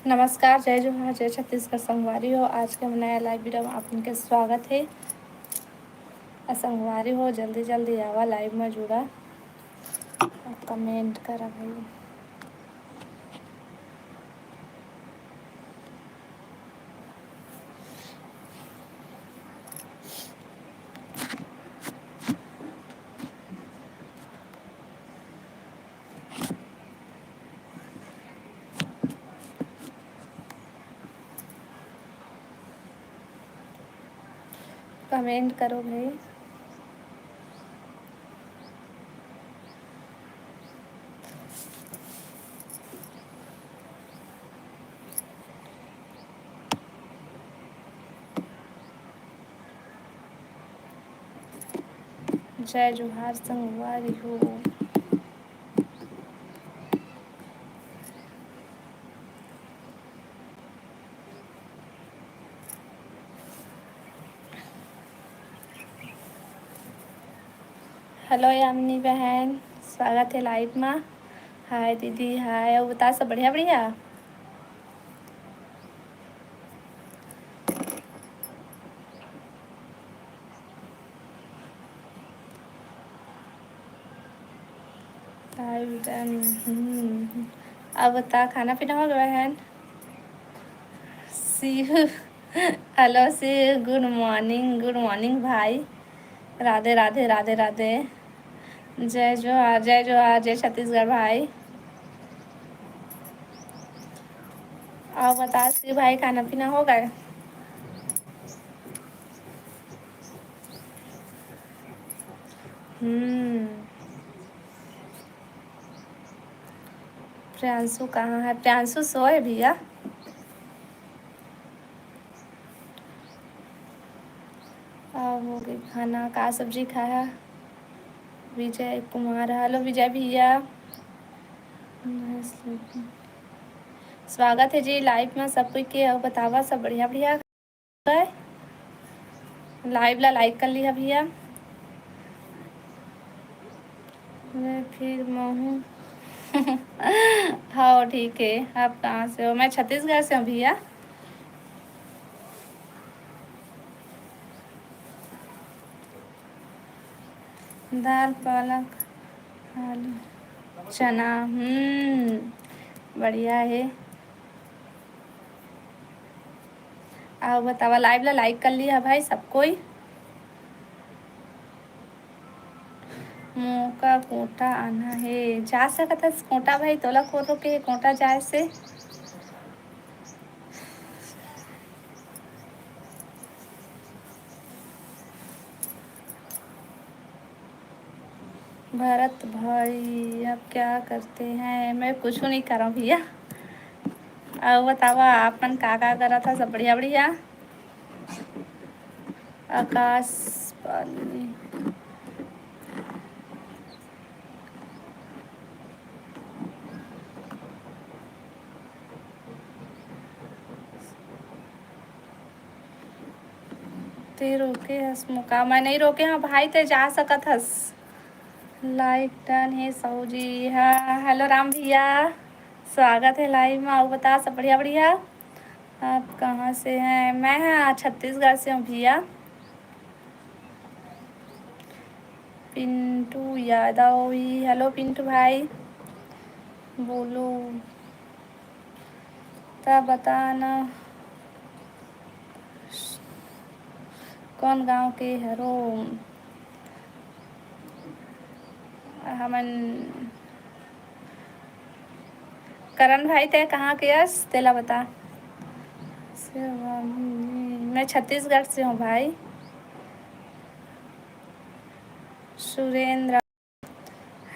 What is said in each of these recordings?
नमस्कार, जय जोहार, जय छत्तीसगढ़ संगवारी हो। आज के हम नया लाइव वीडियो में आप उनके स्वागत है। संगवारी हो जल्दी जल्दी आवा लाइव में जुड़ा और कमेंट करा भाई। कमेंट करो भाई। जय जोहार संगवारी हो। हेलो यामिनी बहन, स्वागत है लाइव में। हाय दीदी, हाय। और बता सब बढ़िया बढ़िया। Live done. अब बता खाना पीना हो गया बहन। See you. हेलो सी, गुड मॉर्निंग भाई। राधे राधे राधे राधे। जय जोहार, जय जोहार, जय छत्तीसगढ़ भाई। और बता सी भाई, खाना पीना हो गए। प्रियांशु कहाँ है? प्रियांशु सोए भैया। अब हो गई खाना, का सब्जी खाया। विजय कुमार, हेलो विजय भैया। स्वागत है जी लाइव में सब कोई के। अब बतावा सब बढ़िया बढ़िया है। लाइव ला लाइक कर लिया भैया। मैं फिर महू। हाँ ठीक है। आप कहाँ से हो? मैं छत्तीसगढ़ से हूँ भैया। दाल पालक आलू चना। बढ़िया है। आओ बतावा लाइव ला लाइक कर लिया भाई सब कोई। मौका कोटा आना है, जा सकता कोटा भाई तोला को के कोटा जाए से। भरत भाई अब क्या करते हैं? मैं कुछ नहीं कर रहा हूँ भैया। अब बतावा आपन का करा था? सब बढ़िया बढ़िया। आकाश पाली। ते रोके हसमुका, मैं नहीं रोके। हाँ भाई ते जा सकत हस। लाइक डन है सऊ जी। हाँ हेलो राम भैया, स्वागत है लाइव में। आओ बता सब बढ़िया बढ़िया। आप कहाँ से हैं? मैं हाँ छत्तीसगढ़ से हूँ भैया। पिंटू यादव ही। हेलो पिंटू भाई, बोलो तब बताना कौन गांव के हरो। हमन करण भाई ते कहाँ के यस तेला बता। मैं छत्तीसगढ़ से हूँ भाई। Surendra,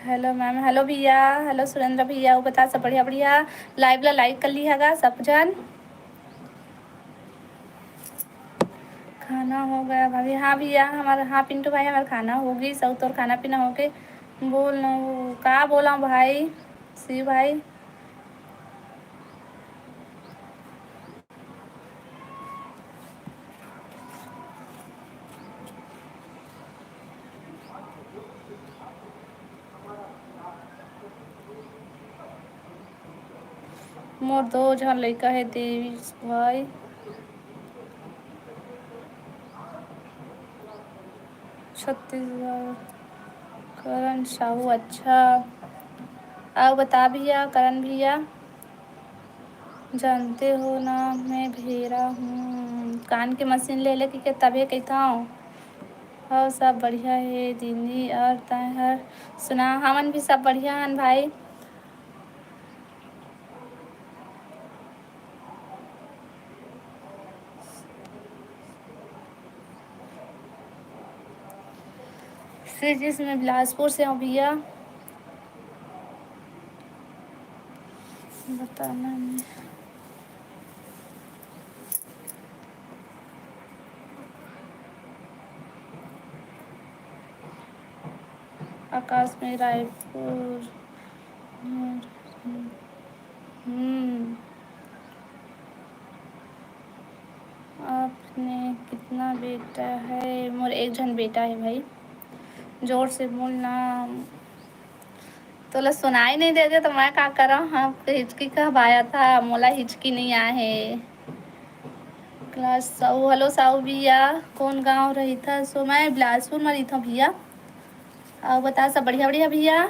hello ma'am. हेलो भैया, हेलो सुरेंद्र भैया। वो बता सब बढ़िया बढ़िया। लाइव ला लाइक कर ली हैगा सब जन। खाना हो गया भाभी? हाँ भैया हमारा, हाँ पिंटू भाई हमारा खाना होगी सब। तो खाना पीना हो गए। बोल ना कहाँ बोला भाई शिव भाई। मोर दो जहाँ लड़का है देवी भाई। छत्तीसगढ़। करण साहू, अच्छा। आप बता भैया, करण भैया। जानते हो ना मैं भेरा हूँ, कान के मशीन ले ले के तबे कहता हूँ। और सब बढ़िया है दीदी, और तहर सुना। हमन भी सब बढ़िया हन भाई। सीरीज में बिलासपुर से हूँ भैया। बताना मैं। आकाश में रायपुर। हम्म। आपने कितना बेटा है? मोर एक जन बेटा है भाई। जोर से बोलना। तो सुनाई नहीं देते तो मैं क्या करा। हाँ, हिचकी कब आया था? मोला हिचकी नहीं आया है। क्लास साहू, हेलो साहू भैया। कौन गांव रही था? सो मैं बिलासपुर में रही था भैया। और बता सब बढ़िया बढ़िया भैया।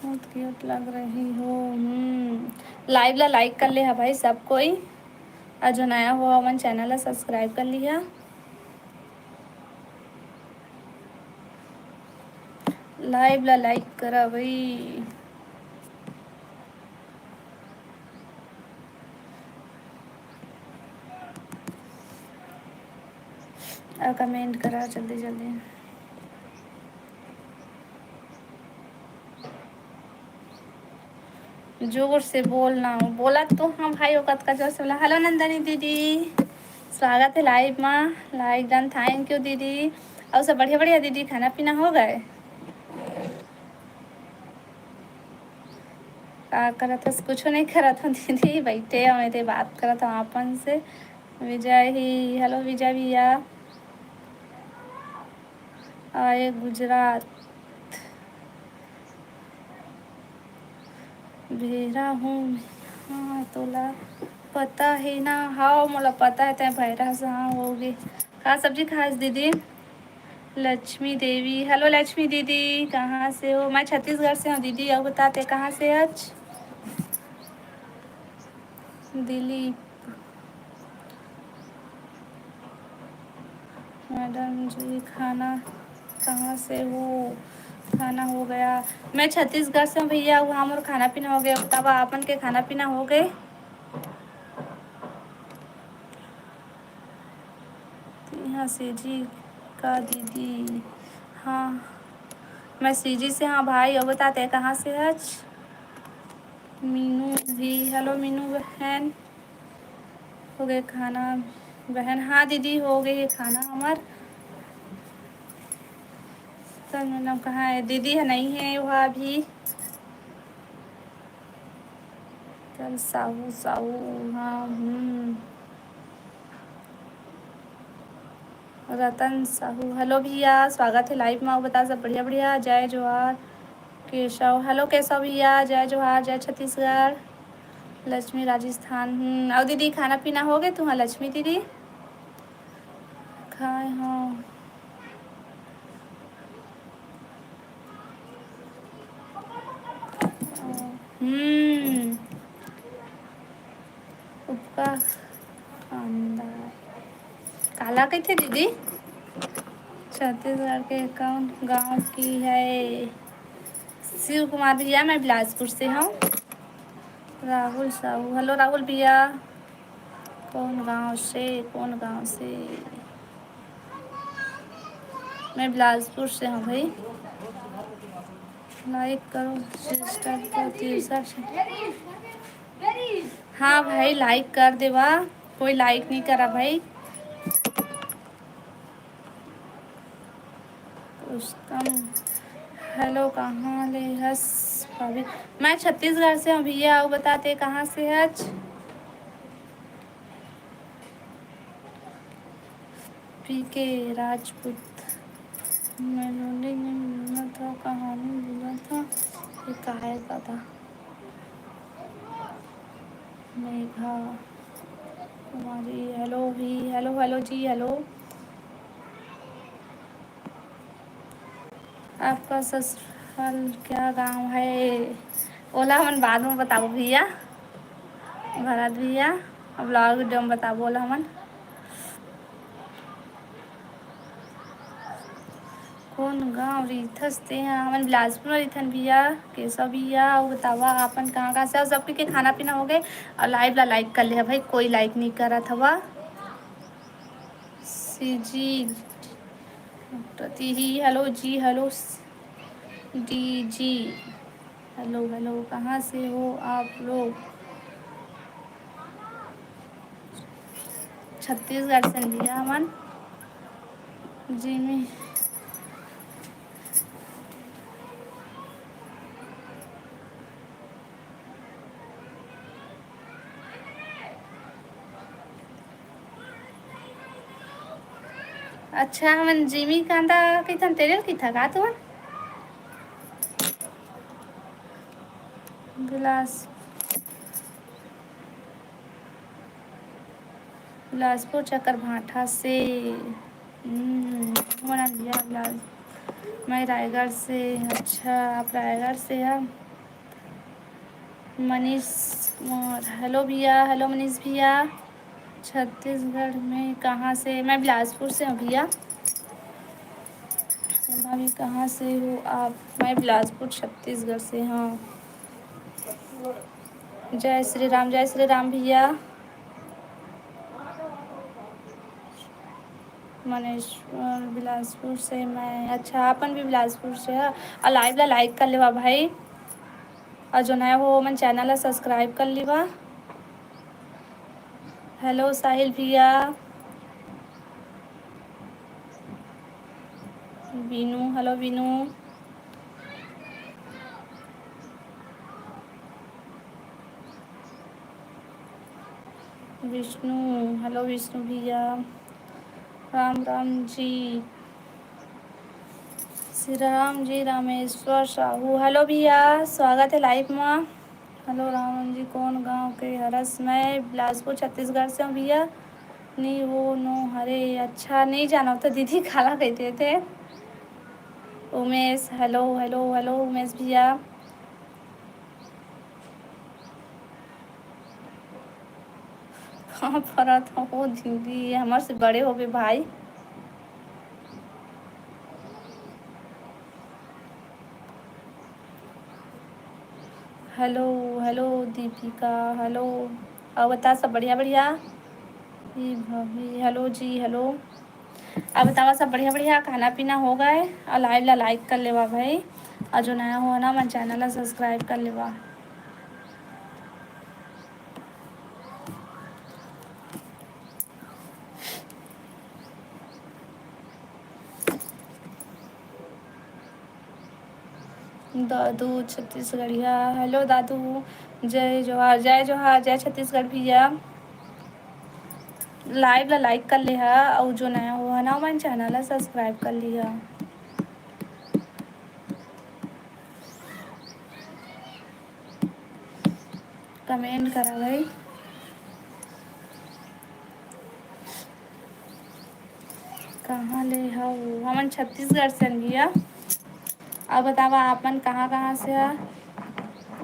बहुत क्यूट लग रही हो। लाइव ला लाइक कर ले है भाई सब कोई। और जो नया हुआ मन चैनल ला सब्सक्राइब कर लिया। लाइव ला लाइक करा भाई। और कमेंट करा जल्दी जल्दी। जोर से बोलना। बोला तो हाँ भाई, औकत का जोर से बोला। हेलो नंदनी दीदी, स्वागत है लाइव में। लाइक डन, थैंक यू दीदी। और सब बढ़िया बढ़िया दीदी, खाना पीना हो गए? क्या करा था? कुछ नहीं करा था दीदी, बैठे हमें थे, बात करा था अपन से। विजय ही, हेलो विजय भैया। आए गुजरात भेरा हूँ। हाँ तोला पता है ना? हाँ मोला पता है, तय भैरा से हाँ होगी। कहाँ सब्जी खास दीदी? लक्ष्मी देवी, हेलो लक्ष्मी दीदी, कहाँ से हो? मैं छत्तीसगढ़ से हूँ दीदी। और बताते कहाँ से? आज दिल्ली। मैडम जी खाना कहाँ से हो? खाना हो गया। मैं छत्तीसगढ़ से हूँ भैया। वहाँ मोर खाना पीना हो गया। तब आपन के खाना पीना हो गए? यहाँ से जी का दीदी। हाँ मैं सीजी से। हाँ भाई, और बताते कहाँ से? आज मीनू भी, हेलो मीनू बहन। हो गए खाना बहन? हाँ दीदी हो गई है खाना हमार। सर मैडम कहाँ है? दीदी है नहीं है वह अभी। चल साहू साहू, हाँ। रतन साहू, हेलो भैया, स्वागत है लाइव में। बता सब बढ़िया बढ़िया। जय जोहार केशव, हेलो केशव भैया। जय जोहार, जय छत्तीसगढ़। लक्ष्मी राजस्थान। और दीदी खाना पीना हो गए तुम्हारा? लक्ष्मी दीदी खाए हाँ। हम्म। उपका अंदर काला कैथे दीदी? छत्तीसगढ़ के कौन गांव की है? शिव कुमार भैया, मैं बिलासपुर से हूँ। राहुल साहू, हेलो राहुल भैया। कौन गांव से? कौन गांव से? मैं बिलासपुर से हूँ भाई। लाइक करो सिस्टर को तीसरा। हाँ भाई लाइक कर देवा। कोई लाइक नहीं करा भाई। रुस्तम, हेलो कहाँ ले हस भाभी? मैं छत्तीसगढ़ से हूँ भैया। और बताते कहाँ से है? आज पी के राजपूत। मेलोडी ने बोला था, कहानी बोला था, ये कहा का था मेघा कुमारी। हेलो भी, हेलो हेलो जी, हेलो। आपका ससुराल क्या गांव है? ओला हमन बाद में बताबो भैया, भरत भैया। अब ब्लॉग वीडियो में बताबो ओला हमन। कौन गाँव रीथस ते हैं? हमन बिलासपुर में रहीथन भैया। केशव भैया और बतावा आपन कहाँ कहाँ से? और सबके के खाना पीना हो गए? और लाइव ला लाइक कर ले भाई, कोई लाइक नहीं करा था वह। सी जी प्रति ही हेलो जी, हेलो डी जी, हेलो हेलो। कहाँ से हो आप लोग? छत्तीसगढ़ से भैया हमन। जी में अच्छा हमन जिमी कांदा कइथन तेरे की था का तुमन? बिलास बिलासपुर चक्कर भाठा से। मना भैया बिलास, मैं रायगढ़ से। अच्छा आप रायगढ़ से हैं? मनीष कुमार, हेलो भैया, हेलो मनीष भैया। छत्तीसगढ़ में कहाँ से? मैं बिलासपुर से हूँ भैया। भाभी कहाँ से हो आप? मैं बिलासपुर छत्तीसगढ़ से। हाँ, जय श्री राम भैया। मनेश्वर बिलासपुर से मैं। अच्छा अपन भी बिलासपुर से है। और लाइव ला लाइक कर लेवा भाई, और जो नया हो मन चैनल ला सब्सक्राइब कर लेवा। हेलो साहिल भैया। बीनू, हेलो बीनू। विष्णु, हेलो विष्णु भैया। राम राम जी, श्री राम जी। रामेश्वर साहू, हेलो भैया, स्वागत है लाइव में। हेलो रामन जी, कौन गांव के हरस? मैं बिलासपुर छत्तीसगढ़ से हूँ भैया। नहीं वो नो हरे, अच्छा नहीं जाना तो दीदी खाला कहते थे। Umesh, hello hello hello Umesh भैया। हाँ फरत हो दीदी, हमारे से बड़े हो गए भाई। Hello hello Deepika, hello. और बता सब बढ़िया बढ़िया? जी भाभी, हेलो जी, हेलो। अब बतावा सब बढ़िया बढ़िया? खाना पीना हो गए? और लाइव ला लाइक कर लेवा भाई, और जो नया हो ना मन चैनल ला सब्सक्राइब कर लेवा। दादू छत्तीसगढ़िया, हेलो दादू। जय जोहार, जय जोहार, जय छत्तीसगढ़ भैया। लाइव ला लाइक कर लिहा, और जो नया हुआ ना मन चैनल ला सब्सक्राइब कर लिहा। कमेंट करा भाई। कहाँ ले हो? हमन छत्तीसगढ़ से भैया। अब बतावा आपन कहाँ कहाँ से है?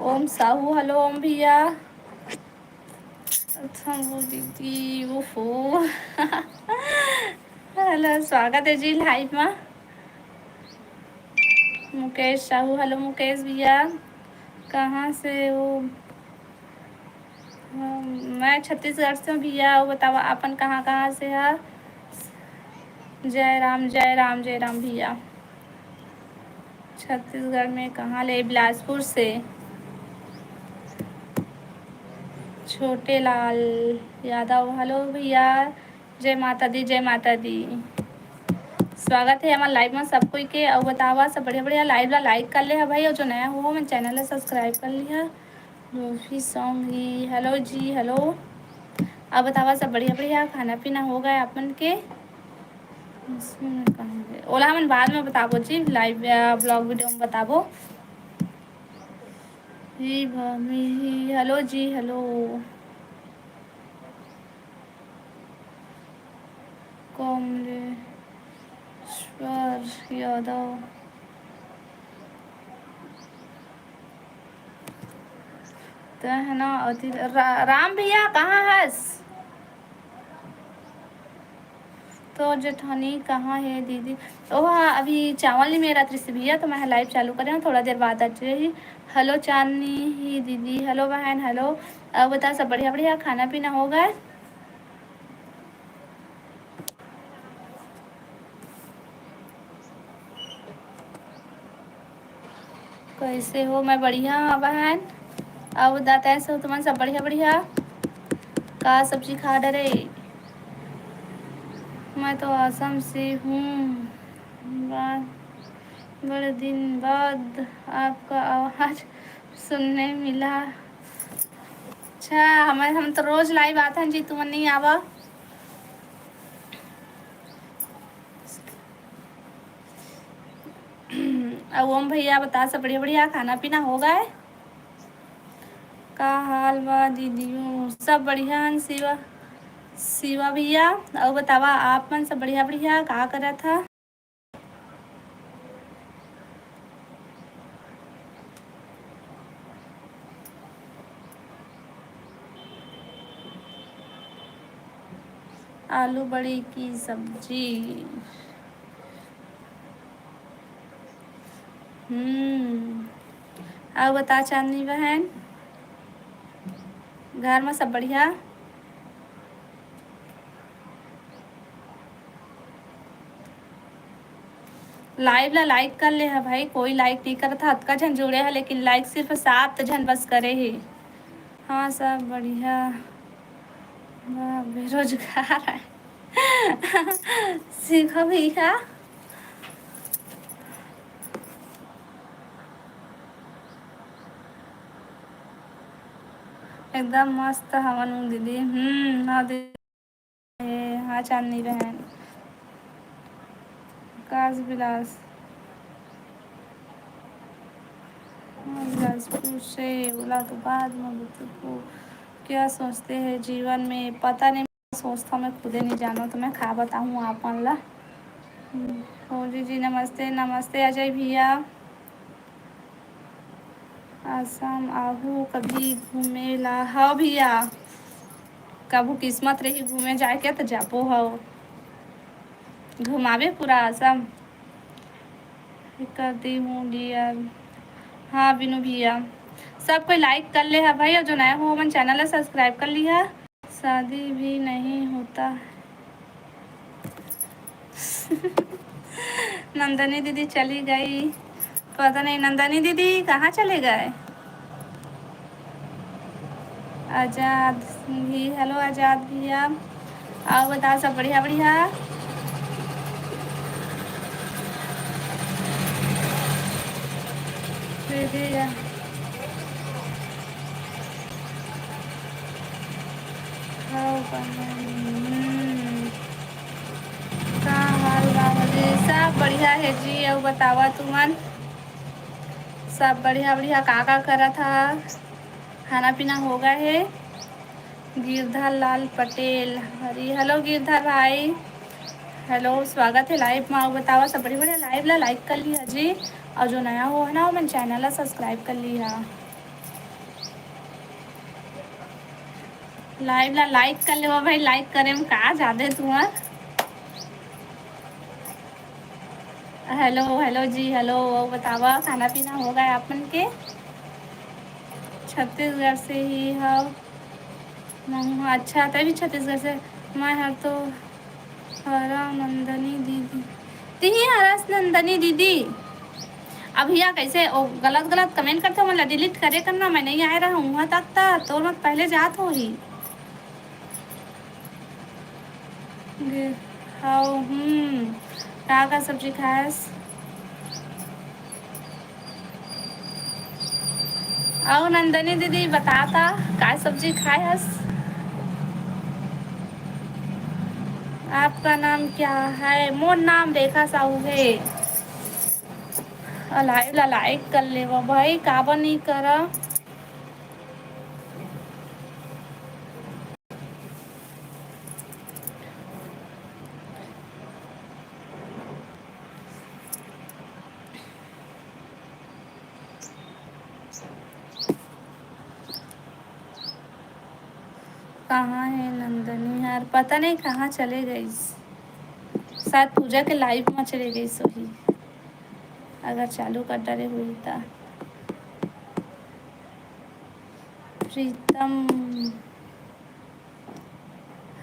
ओम साहू, हेलो ओम भैया। अच्छा वो दीदी, ओहो। हेलो, स्वागत है जी लाइव में। मुकेश साहू, हेलो मुकेश भैया। कहाँ से हो? मैं छत्तीसगढ़ से हूँ भैया। वो बतावा अपन कहाँ कहाँ से है? जय राम जय राम जय राम भैया। छत्तीसगढ़ में कहाँ ले? बिलासपुर से। छोटे लाल यादव, हेलो भैया। जय माता दी, जय माता दी। स्वागत है हमारे लाइव में सब कोई के। और बतावा सब बढ़िया बढ़िया? लाइव ला लाइक कर ले है भाई, और जो नया हो मैं चैनल ला सब्सक्राइब कर लिया। रूफी सॉन्ग ही, हेलो जी, हेलो। अब बतावा सब बढ़िया बढ़िया? खाना पीना हो गया अपन के? ओला हमन बाद में बताबो जी, लाइव ब्लॉग वीडियो में बताबो। ही भाभी ही हेलो जी हेलो। कमलेश्वर यादव तो है ना। राम भैया कहाँ हस? तो जेठानी कहाँ है दीदी? ओ हाँ, अभी चावल नहीं मेरा त्रिस भैया, तो मैं लाइव चालू कर रही हूँ, थोड़ा देर बाद आ जाइए। हेलो चांदनी ही दीदी, हेलो बहन, हेलो। अब बता, सब बढ़िया बढ़िया, खाना पीना हो गया? कैसे हो? मैं बढ़िया हाँ बहन। अब बताते हैं, सो तुम्हारे सब बढ़िया बढ़िया? का सब्जी खा डरे? मैं तो आसम से हूँ। बड़े दिन बाद आपका आवाज़ सुनने मिला। अच्छा, हम तो रोज लाइव आते हैं जी, तुम नहीं आवा। अब ओम भैया बता, सब बढ़िया बढ़िया, खाना पीना हो गए? का हाल बा दीदियों? सब बढ़िया हैं शिवा। शिवा भैया और बतावा, आप मन सब बढ़िया बढ़िया, का करा था? आलू बड़ी की सब्जी। अब बता चांदनी बहन, घर में सब बढ़िया? लाइव ला लाइक कर ले है भाई, कोई लाइक नहीं करता, हद का झन जुड़े है, लेकिन लाइक सिर्फ 7 झन बस करे ही। हाँ सब बढ़िया। वाह, बेरोजगार है। सीखो भैया। एकदम मस्त हवन हूँ दीदी। हाँ दीदी। हाँ चांदनी बहन। काश बिलास। हाँ, बिलासपुर से बोला तो बाद में को क्या सोचते हैं जीवन में, पता नहीं, सोचता मैं खुदे नहीं जानो, तो मैं खा बताऊँ आप मन ला। हो जी नमस्ते नमस्ते अजय भैया। आसाम आहू कभी घूमे ला? हाँ भैया, कभू किस्मत रही घूमे जाए के तो जाबो हो, घुमावे पूरा आसाम। करती हूँ डियर। हाँ बिनू भैया, सब कोई लाइक कर ले है भाई, और जो नया हो मन चैनल है सब्सक्राइब कर लिया। शादी भी नहीं होता। नंदनी दीदी चली गई, पता नहीं नंदनी दीदी कहाँ चले गए। आजाद भी, हेलो आजाद भैया। आओ बता, सब बढ़िया बढ़िया? दीदी खाओ का हाल बा जी? सब बढ़िया है जी। और बतावा तुमन, सब बढ़िया बढ़िया, का करा था? खाना पीना हो गया है? गिरधर लाल पटेल, हरी हेलो गिरधर भाई, हेलो स्वागत है लाइव में। आओ बतावा, सब बढ़िया बढ़िया? लाइव ला लाइक कर लिया जी, और जो नया हो है ना, वो मैंने चैनल ला सब्सक्राइब कर लिया। लाइव ला लाइक कर ले भाई, लाइक करे में का ज्यादा तुम्हार। हेलो हेलो जी हेलो। बतावा, खाना पीना हो गया आप मन के? छत्तीसगढ़ से ही हो? अच्छा, तभी छत्तीसगढ़ से। मैं हर तो हरा नंदनी दीदी, तिही हरस नंदनी दीदी। अब भैया कैसे ओ गलत गलत कमेंट करते हो, मतलब डिलीट करे करना, मैं नहीं आ रहा हूँ वहाँ तक था, तो मत पहले जात हो ही। खाओ का सब्जी खास? आओ नंदनी दीदी बताता, का सब्जी खाए हस? आपका नाम क्या है? मोर नाम रेखा साहू है। लाइक कर ले वो भाई, काबर नहीं करा? कहाँ है नंदनी यार, पता नहीं कहाँ चले गई। शायद पूजा के लाइव में चले गई सोही, अगर चालू कर डरे हुई था। प्रीतम,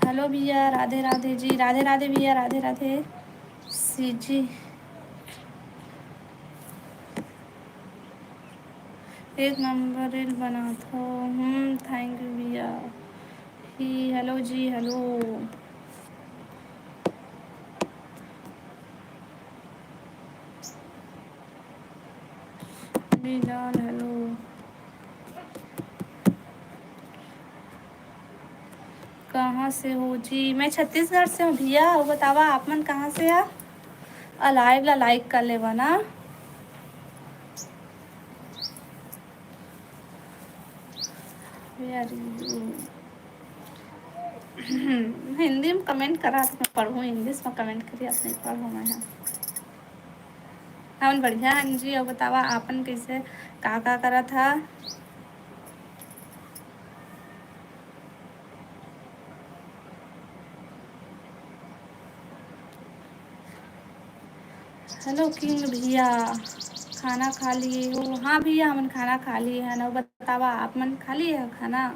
हेलो भैया, राधे राधे जी, राधे राधे भैया, राधे राधे। सी जी, एक नंबर रील बना था। थैंक यू भैया। ही हेलो जी, हेलो। मिलान हेलो। कहाँ से हो जी? मैं छत्तीसगढ़ से हूँ भैया। वो बतावा आप मन कहाँ से आ? लाइव ला लाइक कर ले ना। हिंदी में कमेंट करा तो मैं पढ़ूँ, इंग्लिश में कमेंट करिए आप नहीं पढ़ूँ मैं। हम बढ़िया हैं जी। और बतावा आपन कैसे का करा था? हेलो किंग भैया, खाना खा लिए हो? हाँ भैया, हमन खाना खा लिए है ना। बतावा आप मन खा लिए है खाना?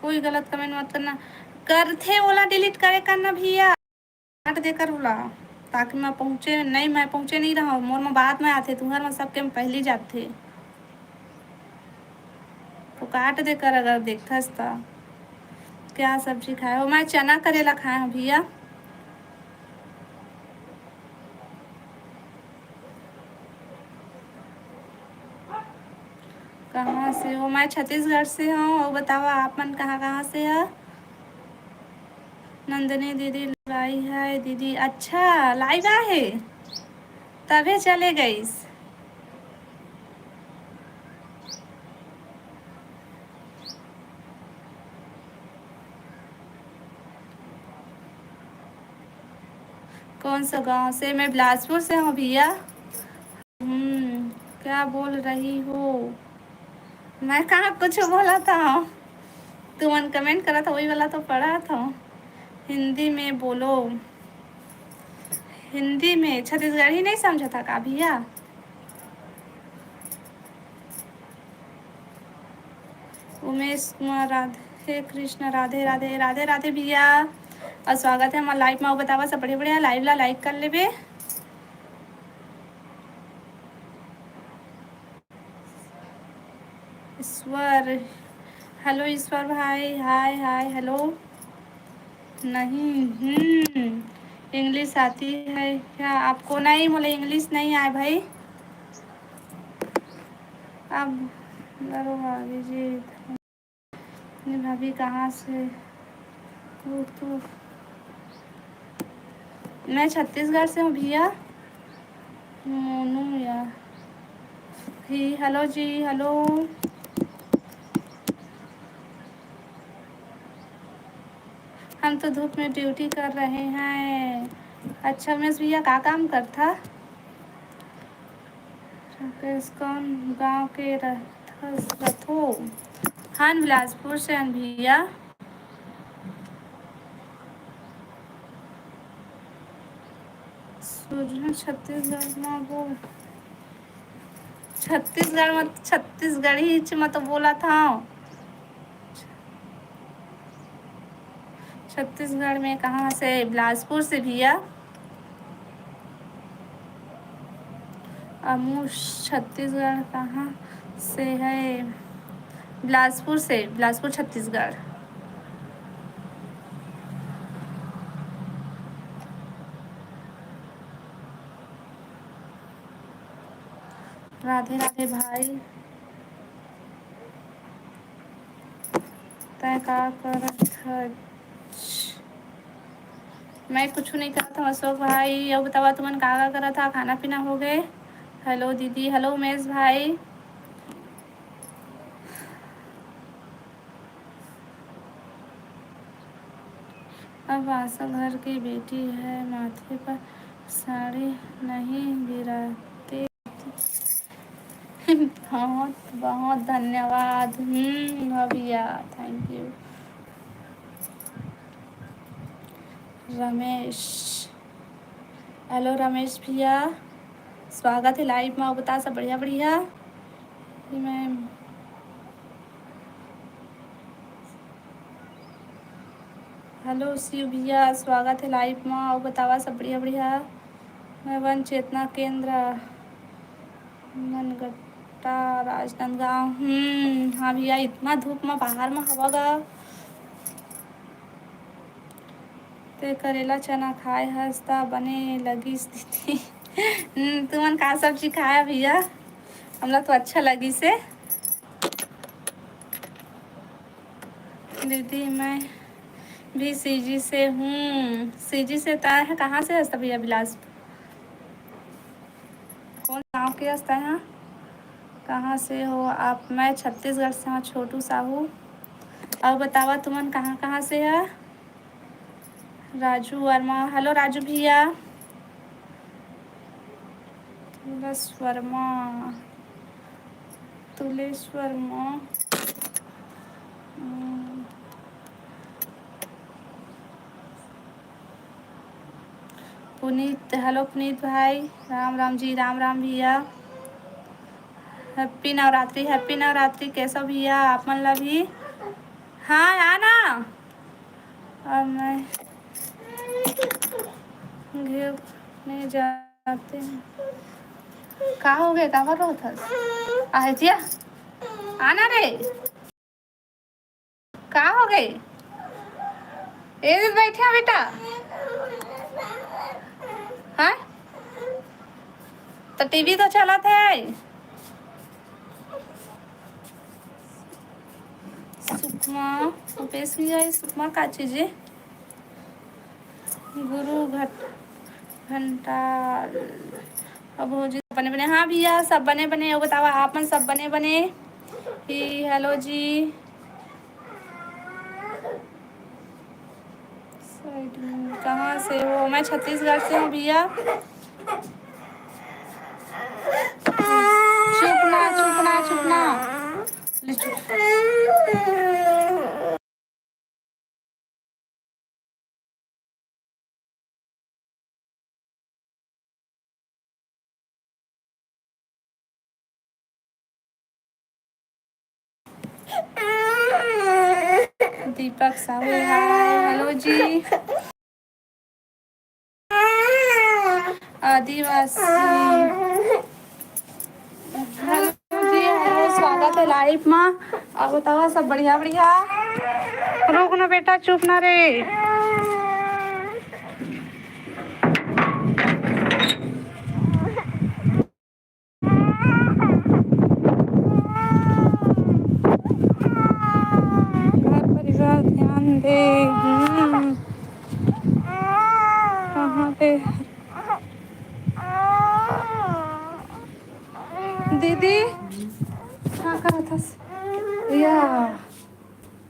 कोई गलत कमेंट मत करना। कर थे ओला डिलीट करे करना भैया, काट दे कर ओला, ताकि मैं पहुँचे नहीं, मैं पहुँचे नहीं रहा मोर में बाद में आते तुम्हारे में सबके में पहली जाते। तो काट दे कर अगर देखता था। क्या सब्जी खाए हो? मैं चना करेला खाए हूँ भैया। कहाँ से हो? मैं छत्तीसगढ़ से हूँ। और बताओ आप मन कहाँ कहाँ से है? नंदनी दीदी लाई है दीदी। अच्छा, लाइव है तभी चले गई। कौन सा गांव से? मैं बिलासपुर से हूँ भैया। क्या बोल रही हो? मैं कहाँ कुछ बोला था? तुमन कमेंट करा था वही वाला तो पढ़ा था। हिंदी में बोलो। हिंदी में छत्तीसगढ़ी नहीं समझा था का भैया? उमेश कुमार, राधे कृष्ण, राधे राधे, राधे राधे भैया। और स्वागत है हमारे लाइव में। बतावा सब बढ़िया बढ़िया। लाइव ला लाइक कर लेबे। ईश्वर, हेलो ईश्वर भाई, हाय हाय हेलो। नहीं, इंग्लिश आती है क्या आपको? नहीं, मुझे इंग्लिश नहीं आए भाई। अब डरो भाभी जी, भाभी कहाँ से हो? तो मैं छत्तीसगढ़ से हूँ भैया। मोनू या ही, हेलो जी, हेलो। हम तो धूप में ड्यूटी कर रहे हैं। अच्छा उमेश भैया का काम करता? कौन गांव के रथो? हाँ, बिलासपुर से हैं भैया। छत्तीसगढ़ में बोल, छत्तीसगढ़ में छत्तीसगढ़ी में तो बोला था। छत्तीसगढ़ में कहाँ से? बिलासपुर से भैया। अमूश, छत्तीसगढ़ कहाँ से है? बिलासपुर से, बिलासपुर छत्तीसगढ़। राधे राधे भाई। तय का कर? मैं कुछ नहीं करा था अशोक भाई। अब बतावा तुमन का करा था? खाना पीना हो गए? हेलो दीदी, हेलो उमेश भाई। अब आशा घर की बेटी है, माथे पर साड़ी नहीं गिराते। बहुत बहुत धन्यवाद। भैया thank you. Ramesh, hello Ramesh भैया, स्वागत है लाइव में। बता सब बढ़िया बढ़िया। मैं हेलो शिव भैया, स्वागत है लाइव में। और बतावा सब बढ़िया बढ़िया। मैं वन चेतना केंद्र मनगट्टा राजनांदगांव। हाँ भैया, इतना धूप में बाहर में हवा गा ते करेला चना खाए हंसता बने लगी स्थिति। तुमन का सब्जी खाया भैया? हमला तो अच्छा लगी से। दीदी मैं भी सीजी से हूँ। सीजी से है कहाँ से हंसता भैया? बिलास कौन गाँव के हंसता है? कहाँ से हो आप? मैं छत्तीसगढ़ से हूँ, छोटू साहू। और बतावा तुमन कहाँ कहाँ से है? राजू वर्मा, हेलो राजू भैया। तुलस वर्मा, तुलेश वर्मा। पुनीत, हेलो पुनीत भाई। राम राम जी, राम राम भैया। Happy Navratri, happy Navratri. कैसा भैया आप मन ला भी? हाँ आना। और मैं घूमने जाते हैं। का हो गया? का रो था? जिया आना रे। का हो गई? ए बैठे हैं बेटा। हाँ तो टीवी तो चला थे। सुकमा उपेश भैया, सुकमा का चीज है? गुरु घंटा अब हो जी बने बने। हाँ भैया सब बने बने। वो बतावा आप मन सब बने बने ही? हेलो जी। कहाँ से हो? मैं छत्तीसगढ़ से हूँ भैया। चुपना चुपना चुपना। दीपक साहू, हाय हेलो जी। आदिवासी, हेलो जी, हेलो स्वागत है लाइव में। अब बताओ सब बढ़िया बढ़िया। रुक ना बेटा, चुप ना रे। घर परिवार ध्यान दे। कहाँ पे दीदी? क्या करा था या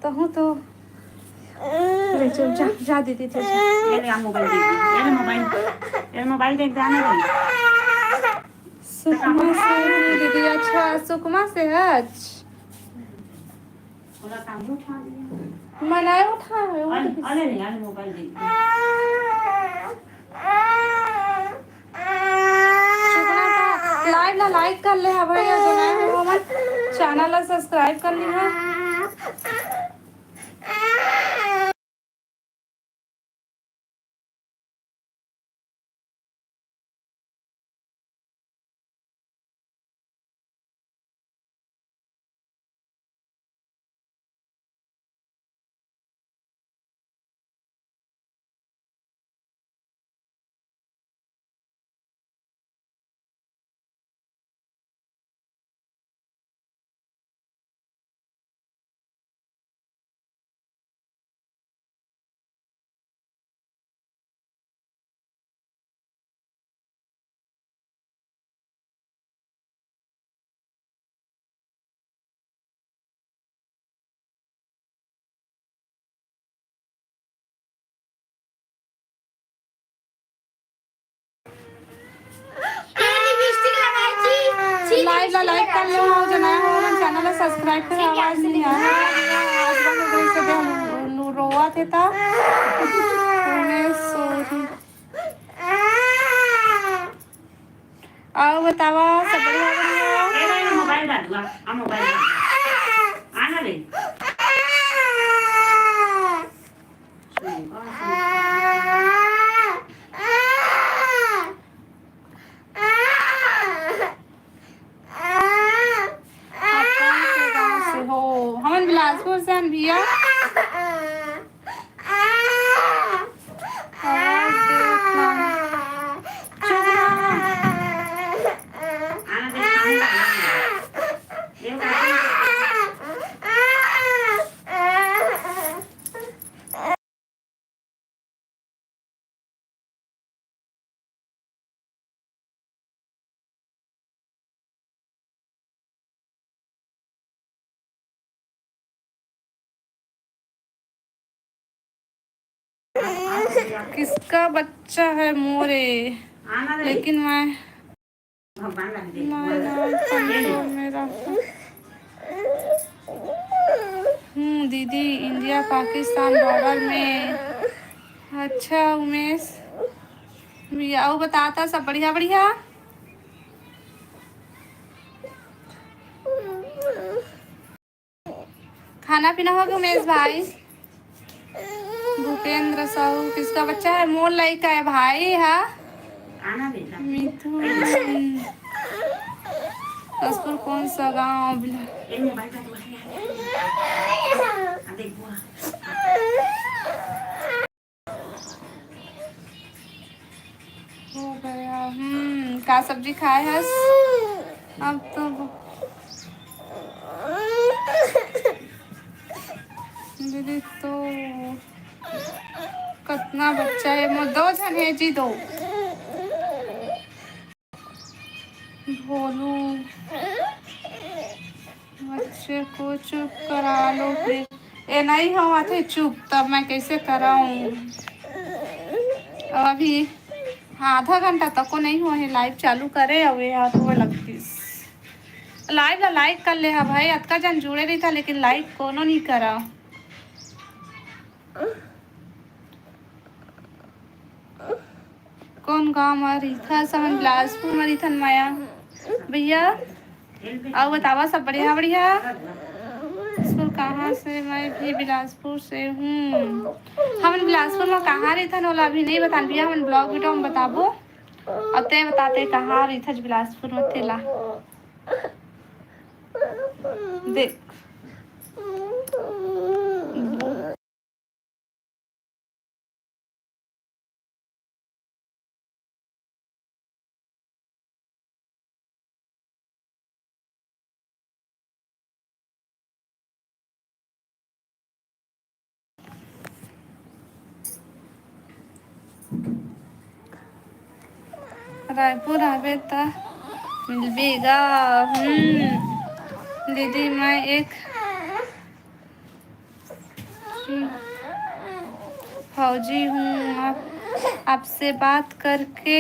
तो हूँ तो अरे चल जा जा दीदी थे। ये ले मोबाइल देख, ये मोबाइल, ये मोबाइल देख जाने दे। सुकमा से है दीदी। अच्छा सुकमा से है। मनाए उठा है वो तो अरे यार मोबाइल देख। लाइव ना लाइक कर ले भैया, जो नए हो मत चैनल सब्सक्राइब कर ली है। ला लाइक कर लो जो नया हो मन चैनल ला सब्सक्राइब कर आवाज नहीं आ रहा आज बंद कर से रोवा थे ता उमेश सोरी आओ बतावा सब बढ़िया बढ़िया मोबाइल डाल मोबाइल आना रे हमन बिलासपुर से भैया किसका बच्चा है मोरे लेकिन मैं मेरा दीदी इंडिया पाकिस्तान बॉर्डर में। अच्छा उमेश भैया वो बताता सब बढ़िया बढ़िया खाना पीना हो गया उमेश भाई। भूपेंद्र साहू किसका बच्चा है मोर लड़का है भाई है मिथुन असपुर कौन सा गाँव हो गया। का सब्जी खाए है अब तो दीदी तो कितना बच्चा है मोर 2 जन है जी 2 बोलू बच्चे को चुप करा लो फिर ए नहीं हुआ थे चुप तब मैं कैसे कराऊं अभी आधा घंटा तक को नहीं हुआ है लाइव चालू करे अब यार वो लगती लाइव ला लाइक कर ले भाई अतका जन जुड़े नहीं था लेकिन लाइक कोनो नहीं करा कौन गाँव मरी था समन बिलासपुर मरी थन माया भैया आओ बतावा सब बढ़िया बढ़िया स्कूल कहाँ से मैं भी बिलासपुर से हूँ हम बिलासपुर में कहाँ रही था नोला अभी नहीं बता भैया हम ब्लॉग वीडियो में बताबो अब ते बताते कहाँ रही था बिलासपुर में थेला देख रायपुर आवे तो मिलबेगा। दीदी मैं एक फौजी हूँ आपसे बात करके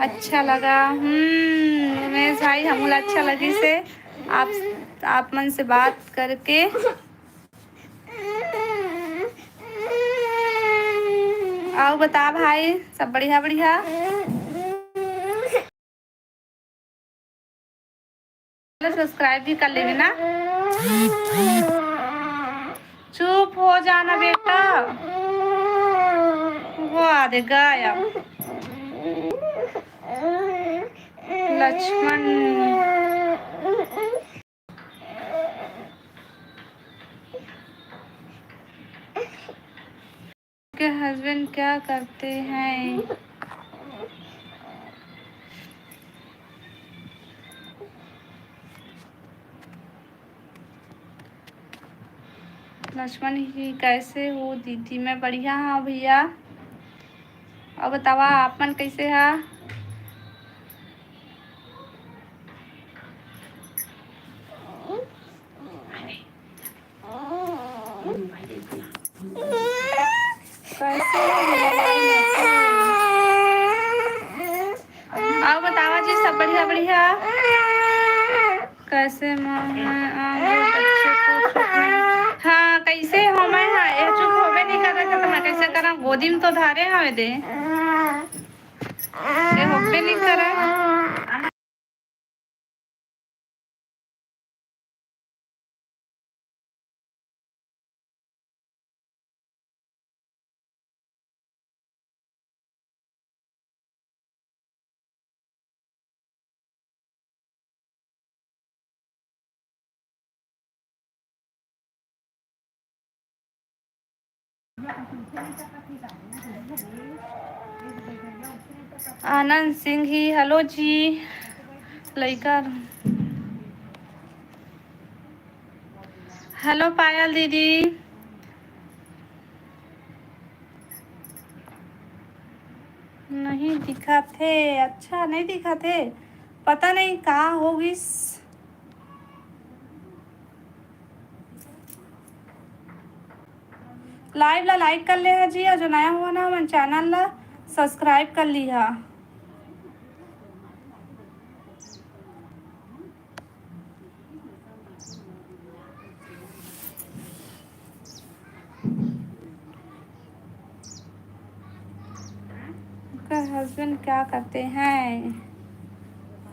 अच्छा लगा। उमेश भाई हम अच्छा लगी से आप मन से बात करके आओ बता भाई सब बढ़िया बढ़िया सब्सक्राइब भी कर लेंगे ना। चुप हो जाना बेटा वो आ दे गाया लक्ष्मण के हस्बैंड क्या करते हैं लक्ष्मण ही कैसे हो दीदी मैं बढ़िया हाँ भैया और बतावा आप मन कैसे है कैसे आओ बतावा जी सब बढ़िया बढ़िया कैसे बच्चे को चुप नहीं। हाँ कैसे हो मैं हाँ ये चुप होबे नहीं कर रहे तो मैं कैसे करा गोदी में तो धारे हवे दे ये होबे नहीं करे। आनंद सिंह ही हेलो जी लइका। हेलो पायल दीदी। नहीं दिखा थे अच्छा नहीं दिखा थे पता नहीं कहाँ होगी। लाइव ला लाइक कर ले है जी और जो नया हुआ ना मन चैनल ला सब्सक्राइब कर ली है। हस्बैंड क्या करते हैं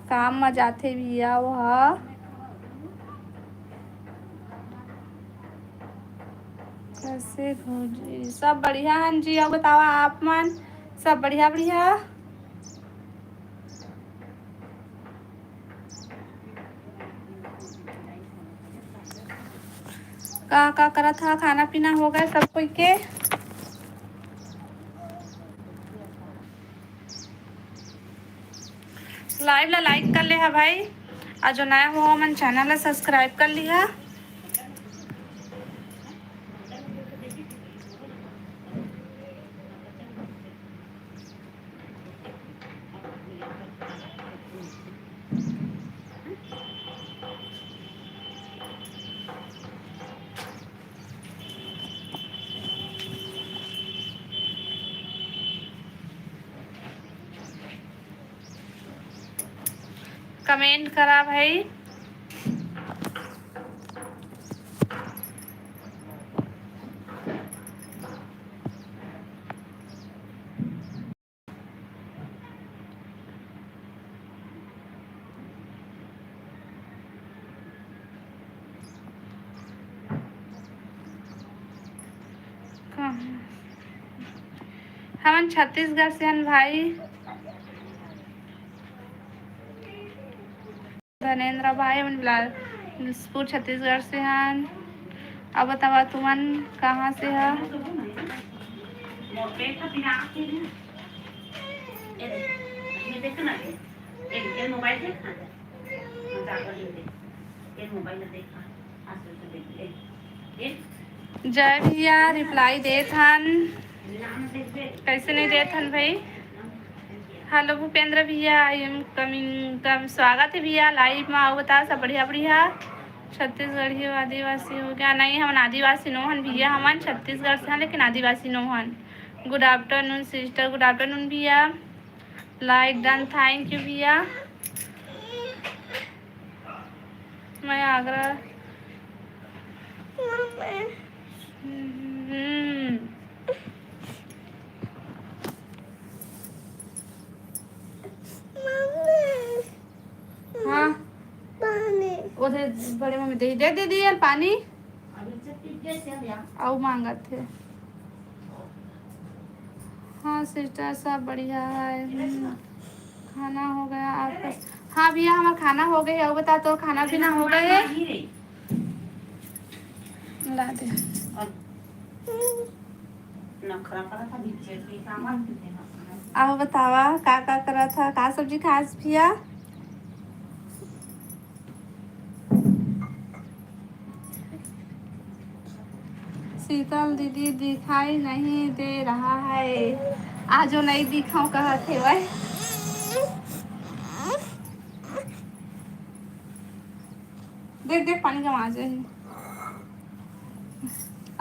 काम में जाते भी आ वह कैसे भौजी सब बढ़िया हैं जी अब बताओ आप मन सब बढ़िया बढ़िया। का करा था खाना पीना हो गया सब कोई के। लाइव ला लाइक कर ले है भाई और जो नया हुआ मन चैनल ला सब्सक्राइब कर लिया। कमेंट करा भाई। हम छत्तीसगढ़ से हैं भाई धनेन्द्र भाई हम बिलासपुर छत्तीसगढ़ से हैं। अब बतावा तुमन कहाँ से है। जय भैया रिप्लाई दे थन कैसे नहीं दे थन भाई। हेलो भूपेंद्र भैया आई एम कमिंग स्वागत है भैया लाइव में आओ बता सब बढ़िया बढ़िया। छत्तीसगढ़ी आदिवासी हो गया नहीं हम आदिवासी नो हन भैया हमन छत्तीसगढ़ से हैं लेकिन आदिवासी नो हन। Good afternoon sister good afternoon भैया लाइक डन थैंक यू भैया। मैं आगरा हाँ उधर बड़े मम्मी दे दिया पानी आओ मांगत थे। हाँ सिस्टर सब बढ़िया है खाना हो गया आपका। हाँ भैया हमारा खाना हो गया और बता तो खाना पीना हो गया है ला दे। आओ बतावा का करा था का सब्जी खास भैया। शीतल दीदी दिखाई नहीं दे रहा है आज नहीं दिखाऊं कहा थे वह देख देख पानी कमा जाए।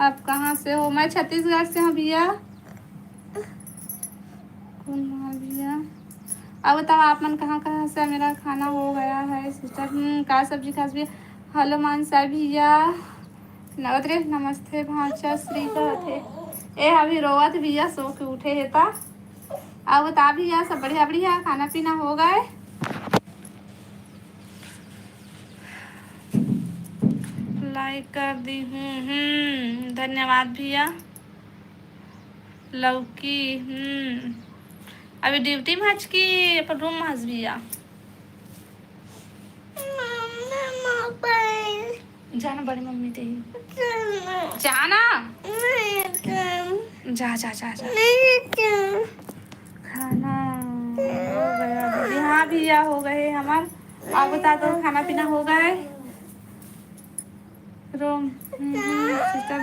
आप कहाँ से हो। मैं छत्तीसगढ़ से हूँ भैया। कौन भैया अब बताओ आप मन कहाँ कहाँ से? मेरा खाना हो गया है सिस्टर। का सब्जी खास भी? हेलो मानसा भैया नवत रे नमस्ते भाचा श्री कहते ए अभी रोवत भैया सो के उठे है ता। अब बता भैया सब बढ़िया बढ़िया खाना पीना हो गए? लाइक कर दी हूँ धन्यवाद भैया। लौकी अभी ड्यूटी में हज की अपन रूम में हज भैया? जाना बड़ी मम्मी ते जाना जा जा जा जा खाना हो गया दीदी? हाँ भैया हो गए हमार। आप बता दो खाना पीना हो गए? रोम सिस्टर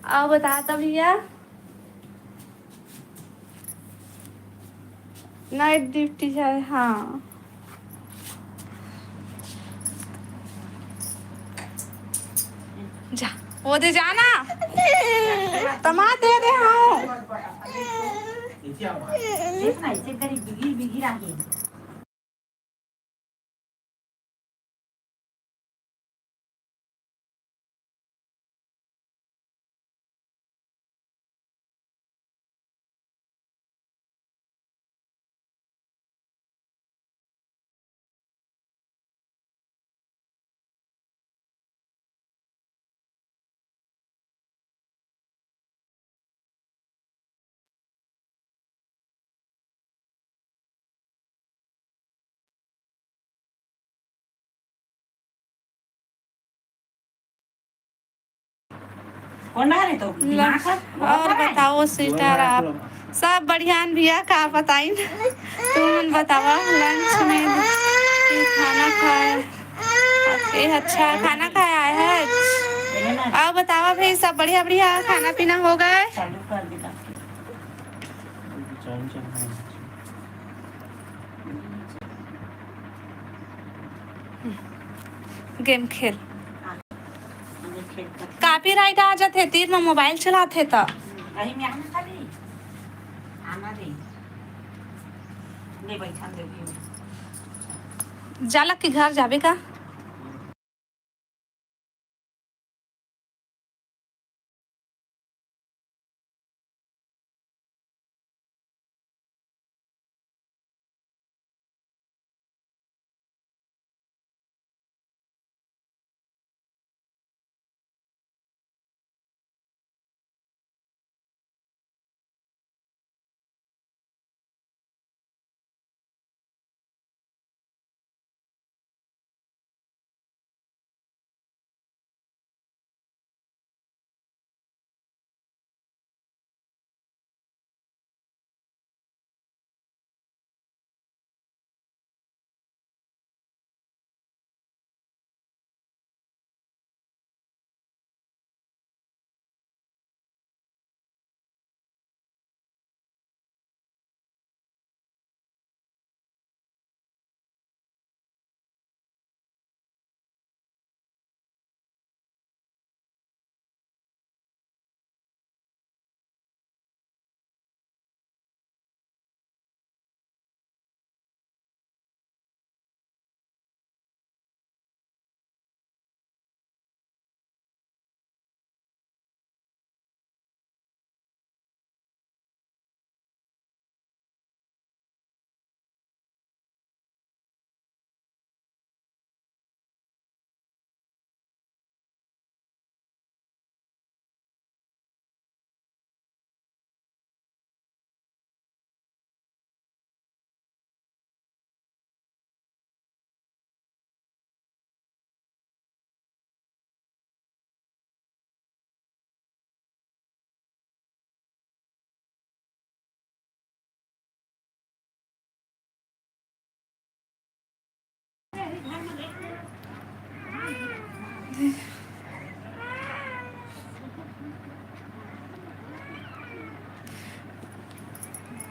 आप बता दो भैया। नाइट ड्यूटी है हाँ। जा वो दे जाना तमा दे हाँ। देखना इसे करी बिगिर बिगिर आगे कौन है तो और बताओ सिस्टर आप सब बढ़िया भैया का बताई तुम बतावा लंच में खाना खाए अच्छा खाना खाया है? अब बतावा भाई सब बढ़िया बढ़िया खाना पीना हो गए? चालू कर दिया गेम खेल कॉपीराइट आ जाते तीर में मोबाइल चलाते तो अही में आना खाली आना रे ले बैठा दे जाला के घर जाबे का?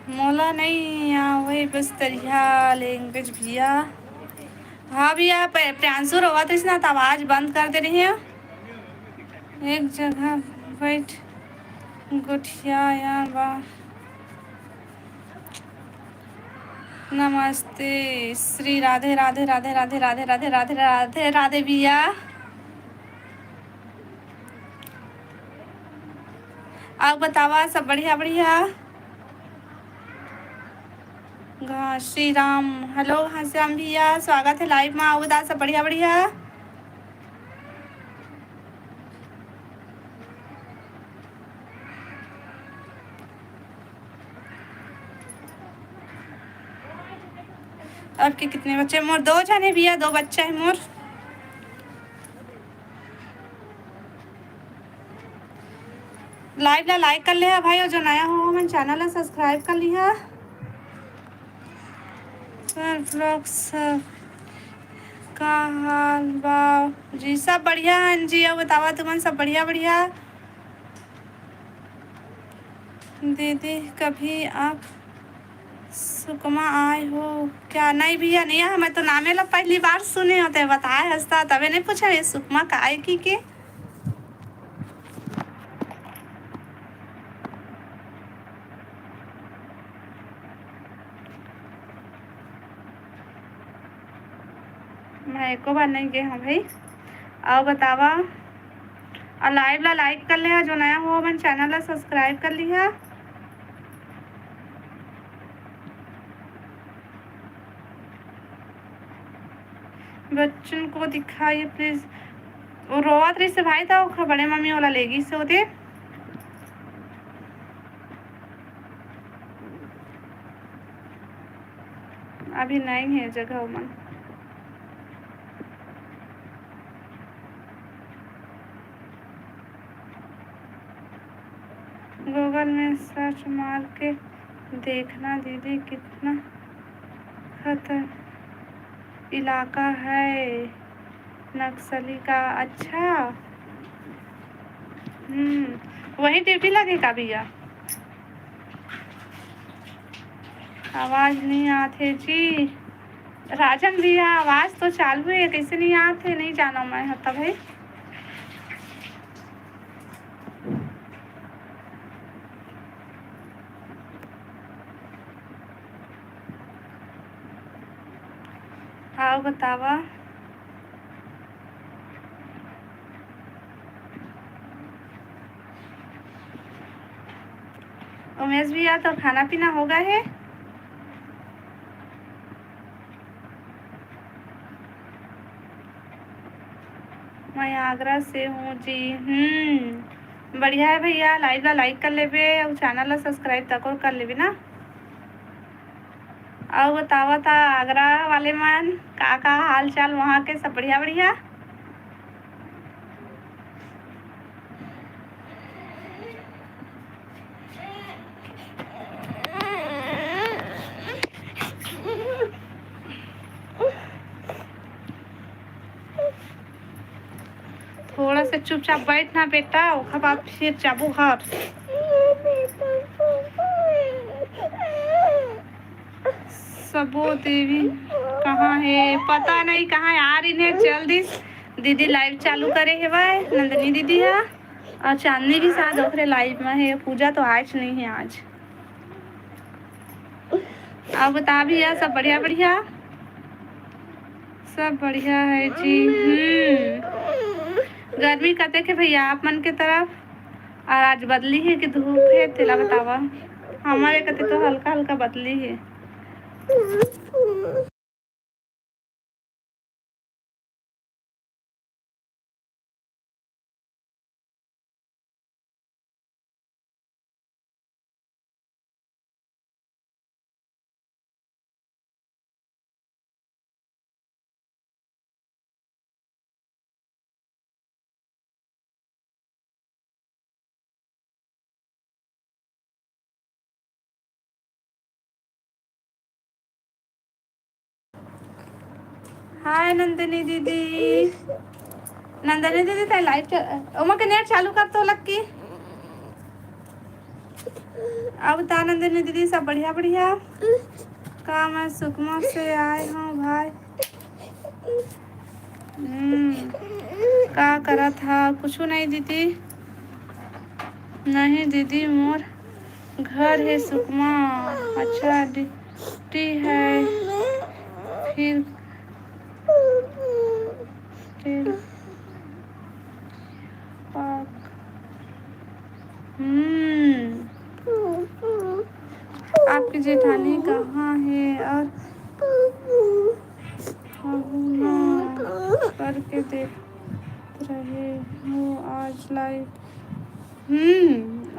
मोला नहीं वही बस तरिया लैंग्वेज भैया। हाँ भैया प्रियांशु रोवत इस ना तो आवाज़ बंद कर दे रही है। एक जगह बैठ गुठिया या बा नमस्ते श्री राधे राधे राधे राधे राधे राधे राधे राधे राधे भैया। आप बतावा सब बढ़िया बढ़िया। श्री राम हेलो घनश्याम भैया स्वागत है लाइव में। आओ बता सब बढ़िया बढ़िया। आपके कितने बच्चे? मोर 2 जने भैया, 2 बच्चे हैं मोर। लाइव ला लाइक कर लिया भाई, और जो नया हो मैंने चैनल ला सब्सक्राइब कर लिया। ब्लॉग्स का हाल बा जी? सब बढ़िया हैं जी। अब बतावा तुमन सब बढ़िया बढ़िया। दीदी कभी आप सुकमा आए हो क्या? नहीं भैया नहीं है, मैं तो नामे ला पहली बार सुने होते बताए हंसता, तभी नहीं पूछा ये सुकमा का आए की के। मैं एको बार नहीं गए हूँ भाई। आओ बतावा, और लाइव ला लाइक कर लिया, जो नया हो मैंने चैनल ला सब्सक्राइब कर लिया। बच्चन को दिखाइए प्लीज। वो रोवत रही से भाई था, वो बड़े मम्मी वाला लेगी से होते। अभी नहीं है जगह उमन। गूगल में सर्च मार के देखना दीदी कितना खतर इलाका है नक्सली का। अच्छा वही ड्यूटी लगेगा भैया। आवाज नहीं आते जी। राजन भैया आवाज तो चालू है, कैसे नहीं आते नहीं जाना मैं होता भाई। आओ बतावा। उमेश भैया तो खाना पीना होगा है? मैं आगरा से हूँ जी। बढ़िया है भैया। लाइव ला लाइक कर लेबे और चैनल ला सब्सक्राइब तक और कर लेबे ना। और बतावा था आगरा वाले मन का हाल चाल वहाँ के? सब बढ़िया बढ़िया। थोड़ा सा चुपचाप बैठना बेटा, ओखा बाद फिर जाबू घर। सबो देवी कहाँ है? पता नहीं कहाँ आ रही है। जल्दी दीदी लाइव चालू करे है भाई। नंदनी दीदी है और चांदनी भी साथ ओखरे लाइव में है। पूजा तो आज नहीं है आज। आप बता भी है सब बढ़िया बढ़िया। सब बढ़िया है जी। गर्मी कते के भैया आप मन के तरफ? और आज बदली है कि धूप है तेला बतावा। हमारे कते तो हल्का हल्का बदली है। हाय नंदिनी दीदी। नंदिनी दीदी ते लाइट उमा के नेट चालू कर तो लक्की। अब बता नंदिनी दीदी सब बढ़िया बढ़िया। का मैं सुकमा से आए हूँ भाई। का करा था? कुछ नहीं दीदी। नहीं दीदी मोर घर है सुकमा। अच्छा छुट्टी है फिर आपकी जेठानी कहाँ है और करके देख रहे हो आज लाइव।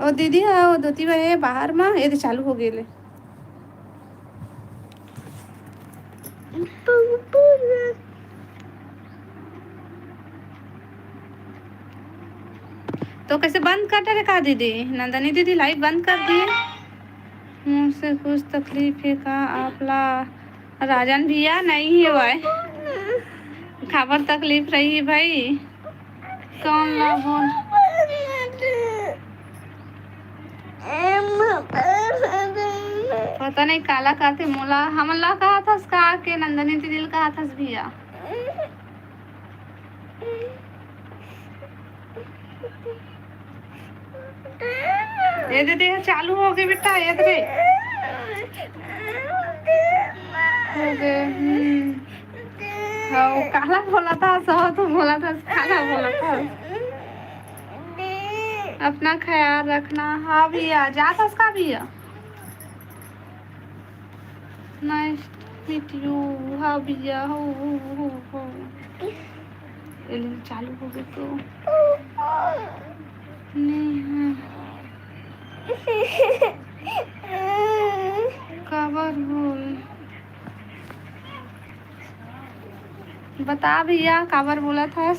और दीदी है वो धोती है बाहर में ये तो चालू हो गए। तो कैसे बंद कर रहे कहा दीदी? नंदनी दीदी लाइव बंद कर दिए। मुझसे कुछ तकलीफ है का आपला? राजन भैया नहीं है भाई, खबर तकलीफ रही है भाई। कौन ला बोल पता नहीं काला कहते मोला हमला कहा था उसका के नंदनी दीदी कहा था भैया। ये दीदी चालू हो गए बेटा ये दे हो गए। हाँ काला बोला था सो तो बोला था काला बोला था। अपना ख्याल रखना। हाँ भैया जाता उसका भैया। Nice meet you. हाँ भैया हो चालू हो गए तो नहीं है खबर बोल बता भैया खबर बोला था।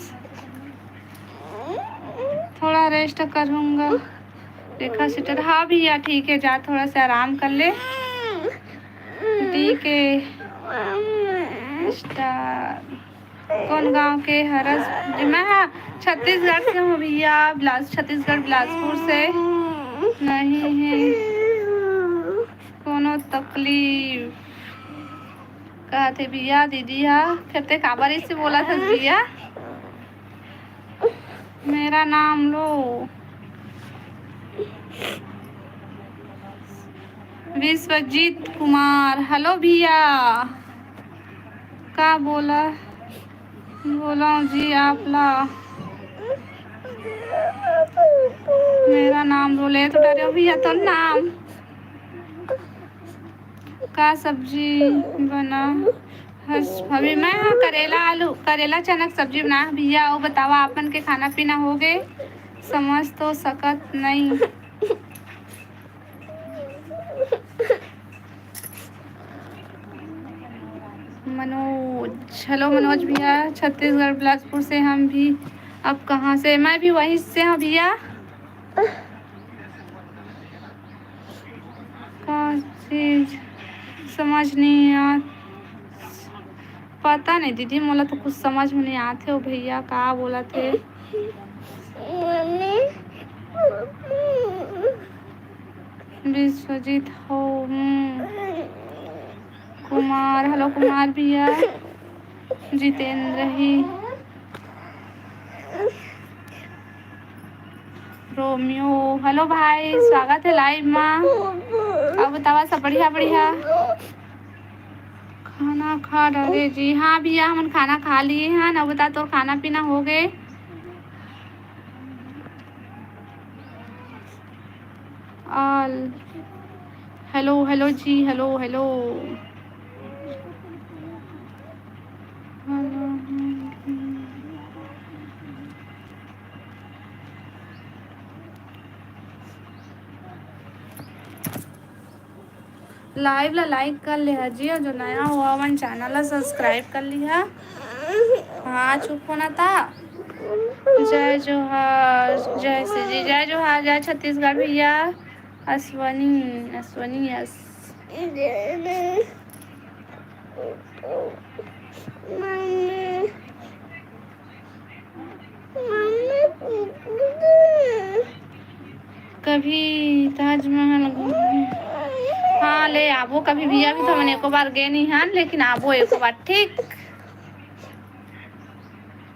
थोड़ा रेस्ट करूँगा रेखा सीटर। हाँ भैया ठीक है जा थोड़ा सा आराम कर ले। ठीक है स्टार कौन गांव के हरस? मैं छत्तीसगढ़ से हूँ भैया। छत्तीसगढ़ बिलासपुर से नहीं है कोनो तकलीफ कहा थे भैया दीदी। हाँ फिर ते काबर से बोला था भैया। मेरा नाम लो विश्वजीत कुमार। हेलो भैया का बोला जी आप ला मेरा नाम बोले तो डरे भैया तो नाम का सब्जी बना अभी मैं करेला आलू करेला चनक सब्जी बना भैया। वो बतावा आपन के खाना पीना हो गए? समझ तो सकत नहीं। मनोज हेलो मनोज भैया छत्तीसगढ़ बिलासपुर से हम भी। अब कहाँ से? मैं भी वहीं से हूँ भैया। कौन चीज समझ नहीं आ पता नहीं दीदी मोला तो कुछ समझ में नहीं आते हो भैया का बोला थे। विश्वजीत हो कुमार। हेलो कुमार भैया। जितेंद्र ही रोमियो। हेलो भाई स्वागत है लाइव में। अब बतावा सब बढ़िया बढ़िया खाना खा डाले जी? हाँ भैया हम खाना खा लिए हैं ना। बता तो खाना पीना हो गए? ऑल हेलो हेलो जी हेलो हेलो लाइव ला लाइक कर लिया जी और जो नया हुआ वन चैनल ला सब्सक्राइब कर लिया। हाँ चुप होना था। जय जोहार जय श्री जी जय जोहार जय छत्तीसगढ़ भैया। अश्वनी यस कभी ताजमहल घूमने। हाँ ले आबो कभी भैया भी तो मैंने एको बार गए नहीं हैं लेकिन आबो एको बार ठीक।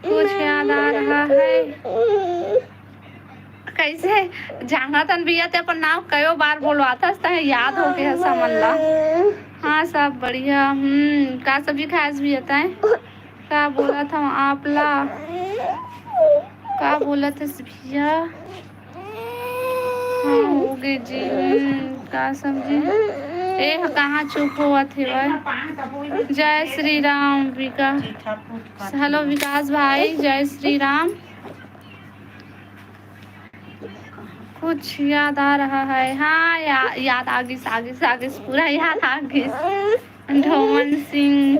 कुछ याद आ रहा है कैसे जाना तन भैया ते अपन नाम कयो बार बोलवाता है याद हो गया समझ ला। हाँ सब बढ़िया। का सब्जी खास भी आता है। क्या बोला था आपला, क्या बोला था भैया। हाँ हो गए जी। का सब्जी ए कहाँ चुप हुआ थे भाई। जय श्री राम विकास। हेलो विकास भाई, जय श्री राम। कुछ याद आ रहा है। हाँ याद आगे आगे पूरा याद आगे। ढोमन सिंह,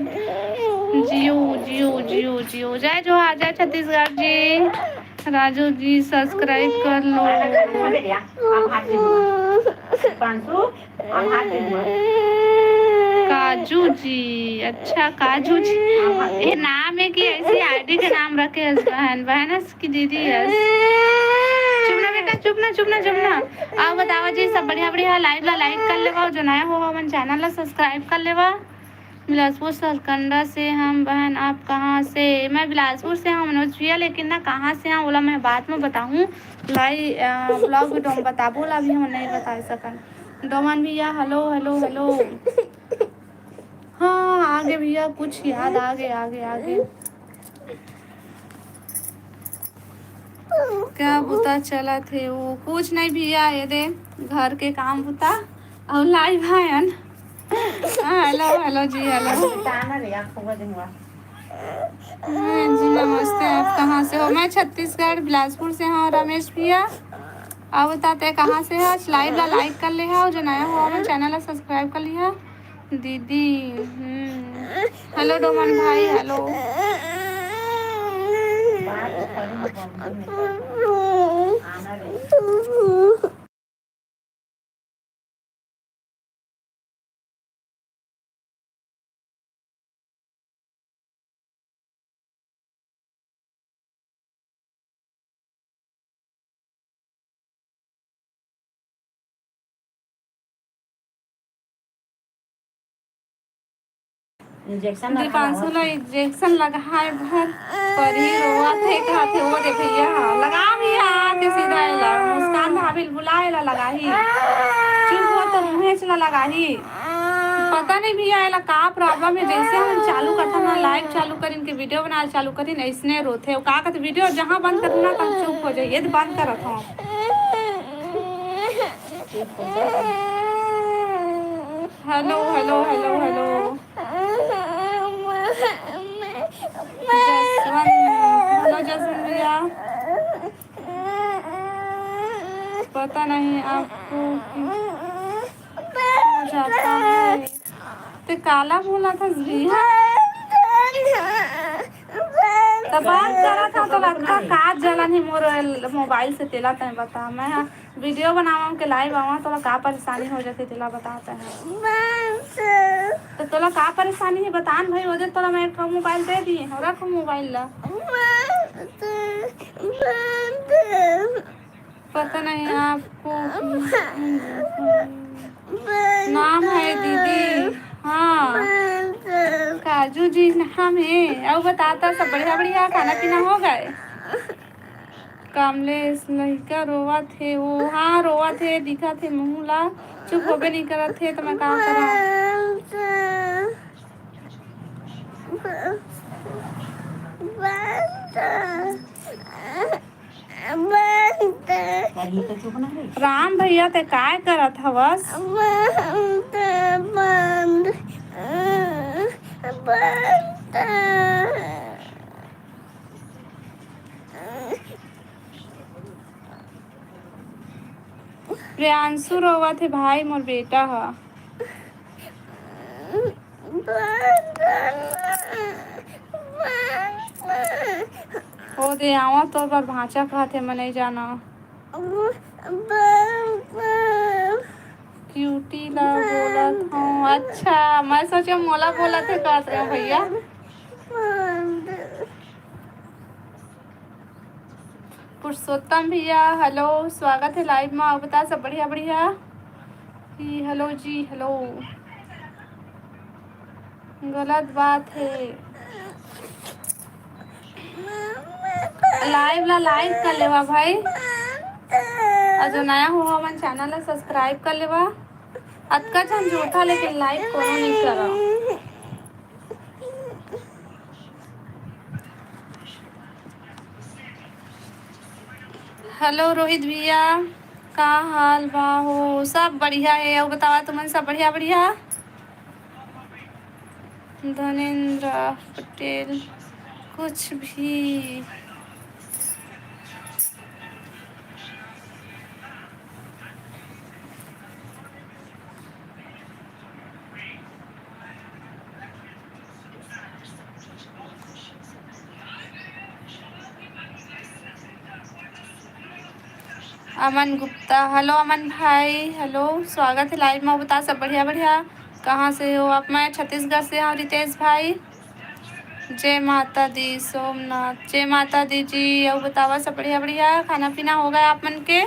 जियो जियो जियो जियो, जय जोहार, जय छत्तीसगढ़ जी। राजू जी सब्सक्राइब कर लो। काजू जी, अच्छा काजू जी ये नाम है कि ऐसी आईडी का नाम रखे है। बहन बहन की दीदी है। चुपना बेटा चुपना चुपना चुपना। अब बतावा जी सब बढ़िया बढ़िया। लाइक कर लेवा, जो नया हो हमारे चैनल ला सब्सक्राइब कर लेवा। बिलासपुर सरकंडा से हम। बहन आप कहाँ से। मैं बिलासपुर से हूँ मनोज भैया, लेकिन ना कहाँ से हूँ बोला मैं बाद में बताऊँ। ब्लॉग वीडियो में बता बोला, अभी हम नहीं बता सकन। डोमन भैया हेलो हेलो हेलो। हाँ आगे भैया कुछ याद आगे आगे आगे। क्या बुता चला थे वो। कुछ नहीं भैया, ये दे घर के काम बुता और लाई भायन। हेलो हेलो जी हेलो जी नमस्ते। आप कहाँ से हो। मैं छत्तीसगढ़ बिलासपुर से हूँ। रमेश भैया आप बताते हैं कहाँ से है। लाइव ला लाइक कर ले है, और जो नया हो हमारे चैनल ला सब्सक्राइब कर लिया। दीदी हेलो डोमन भाई हेलो। दीपांशु ला इंजेक्शन लगा है भर पर ही रोआ थे कहा थे वो दे भैया लगा भैया के सीधा ला मुस्कान भाभी बुलाए ला लगा ही चुप हुआ तो मुंह से लगा ही। पता नहीं भैया एला का प्रॉब्लम है। जैसे हम चालू करता ना लाइव चालू कर इनके वीडियो बनाना चालू करी ना इसने रोते का कहते वीडियो जहाँ बंद करना ना तब चुप हो जाइए तो बंद करत हूँ। Hello hello hello hello. Hello Jaswant भैया, पता नहीं आपको हो जाता है तो काला बोला था भैया तो बात करा था तो लगता काज जलन ही मोर मोबाइल से तेला तय बता। मैं वीडियो बनावा के लाइव आवा तो का परेशानी हो जाती तेला बताता है। तो तोला का परेशानी है बतान भाई हो जाए तोला मैं एक मोबाइल दे दिए और रखो मोबाइल ला। पता नहीं आपको नाम है दीदी। हाँ काजू जी नाम है। अब बताता सब बढ़िया बढ़िया खाना पीना हो गए। कमलेश लड़का रोवा थे वो। हाँ रोवा थे दिखा थे मुँह ला चुप होबे नहीं करा थे तो मैं कहा करा। राम भैया ते काय करत हवस। प्रियांशु रोवा थे भाई मोर बेटा हा। हो दे आवा तो पर भाषा कहते मैं नहीं जाना। क्यूटी ला बोला था। अच्छा मैं सोचा मोला बोला थे कहते हैं भैया। पुरुषोत्तम भैया हेलो स्वागत है लाइव में। बता सब बढ़िया बढ़िया कि हेलो जी हेलो। गलत बात है। लाइव ला लाइक कर लेवा भाई, और जो नया हुआ हमारे चैनल ला सब्सक्राइब कर लेवा। अतका झंझूठा लेकिन लाइक कोनो नहीं करा। हेलो रोहित भैया, का हाल बा हो? सब बढ़िया है। और बतावा तुमन सब बढ़िया बढ़िया? धनेन्द्र पटेल कुछ भी। अमन गुप्ता, हेलो अमन भाई, हेलो, स्वागत है लाइव में। बता सब बढ़िया बढ़िया? कहाँ से हो आप? मैं छत्तीसगढ़ से हूँ रितेश भाई। जय माता दी सोमनाथ, जय माता दी जी। और बतावा सब बढ़िया बढ़िया? खाना पीना हो गया आप मन के?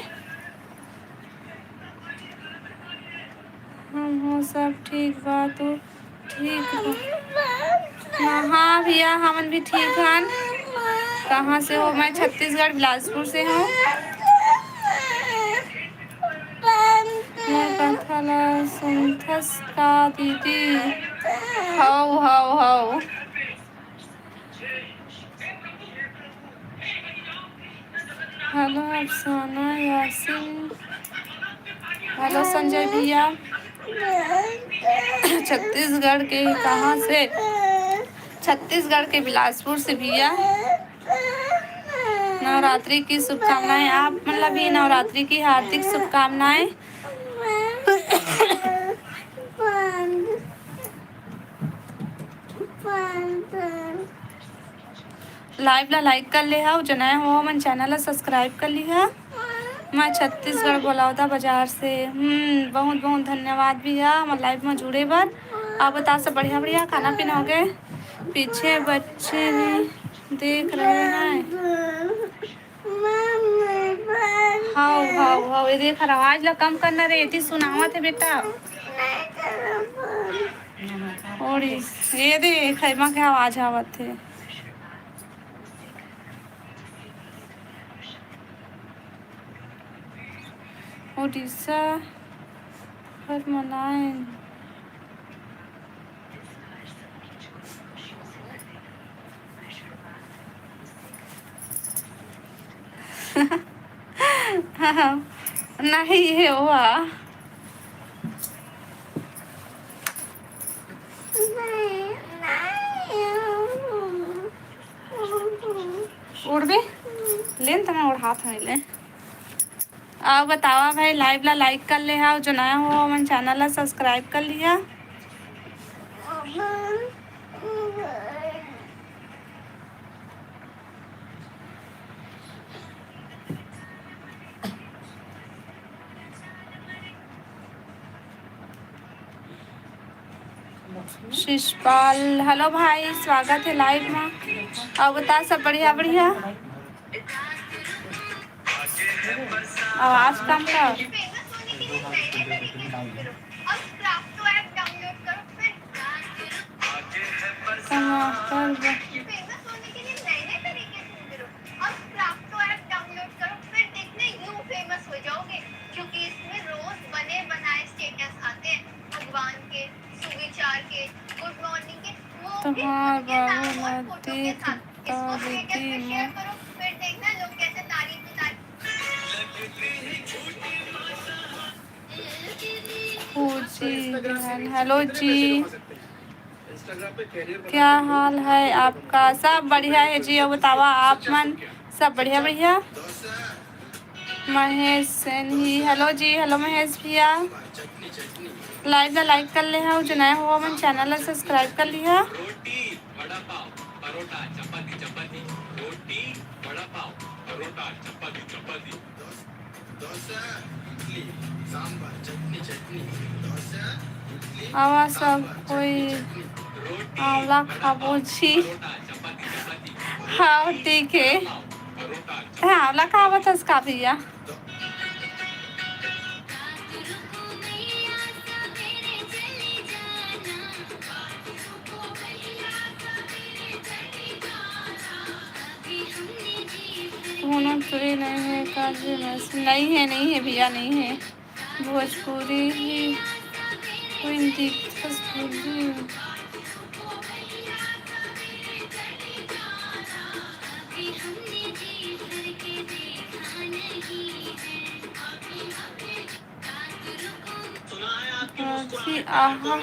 हम हो सब ठीक बा, तो ठीक बा। हाँ भैया, हमन भी ठीक हन। कहाँ से हो? मैं छत्तीसगढ़ बिलासपुर से हूँ। मोर कथा ला सुनथस का दीदी? हौ हौ हौ। हेलो अफसाना यासिन, हेलो संजय भैया। छत्तीसगढ़ के कहाँ से? छत्तीसगढ़ के बिलासपुर से भैया। नवरात्रि की शुभकामनाएं। आप मतलब भी नवरात्रि की हार्दिक शुभकामनाएं। लाइव ला लाइक कर ले हा, जो नया हो मन चैनल ला सब्सक्राइब कर लिहा। मैं छत्तीसगढ़ बलौदा बाजार से। बहुत बहुत धन्यवाद भैया हमारे लाइव में जुड़े बर। आप बता सब बढ़िया बढ़िया? खाना पीना हो गए? पीछे बच्चे भी देख रहे हैं। हाउ हाउ हाउ, ये देख आवाज ला कम करना रे, इतनी सुनावत है बेटा। और ये देख खैमा के आवाज आवत है। उड़ीसा हर मनाए। नहीं है हुआ। उड़ बे लेन तो मैं उड़ा था ले। आप बतावा भाई, लाइव ला लाइक कर ले हा, जो नया हो मन चैनल ला सब्सक्राइब कर लिया। शिषपाल, हेलो भाई, स्वागत है लाइव में। और बता सब बढ़िया बढ़िया? आवाज कम कर। तुम्हार बाबू ला देखता दीदी मैं जी। हेलो जी, क्या हाल है आपका? सब बढ़िया है जी। और बतावा आप मन सब बढ़िया बढ़िया? महेश सेन ही, हेलो जी, हेलो महेश भैया। लाइव ला लाइक कर ले हा, जो नया हुआ मन चैनल ला सब्सक्राइब कर लिहा। आवाज सब कोई आंवला खाबो जी। हाँ ठीक है। आंवला खावत हस का भैया? भोजपुरी नहीं है का? नहीं है नहीं है भैया, नहीं है भोजपुरी ही। 20 June. जी आहा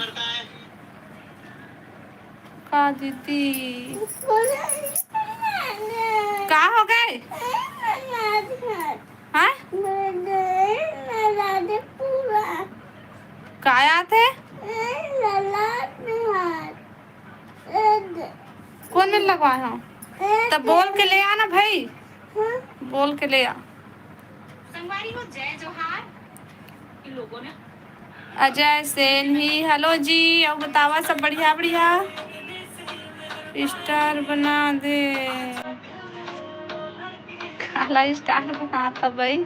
का दीदी का हो गए हाँ का आया थे कौन में लगवाए हो तब बोल के ले आना भाई बोल के ले आ संगवारी हो जय जोहार इन लोगों ने अजय सेन ही हेलो जी और बतावा सब बढ़िया बढ़िया स्टार बना दे काला स्टार बना था भाई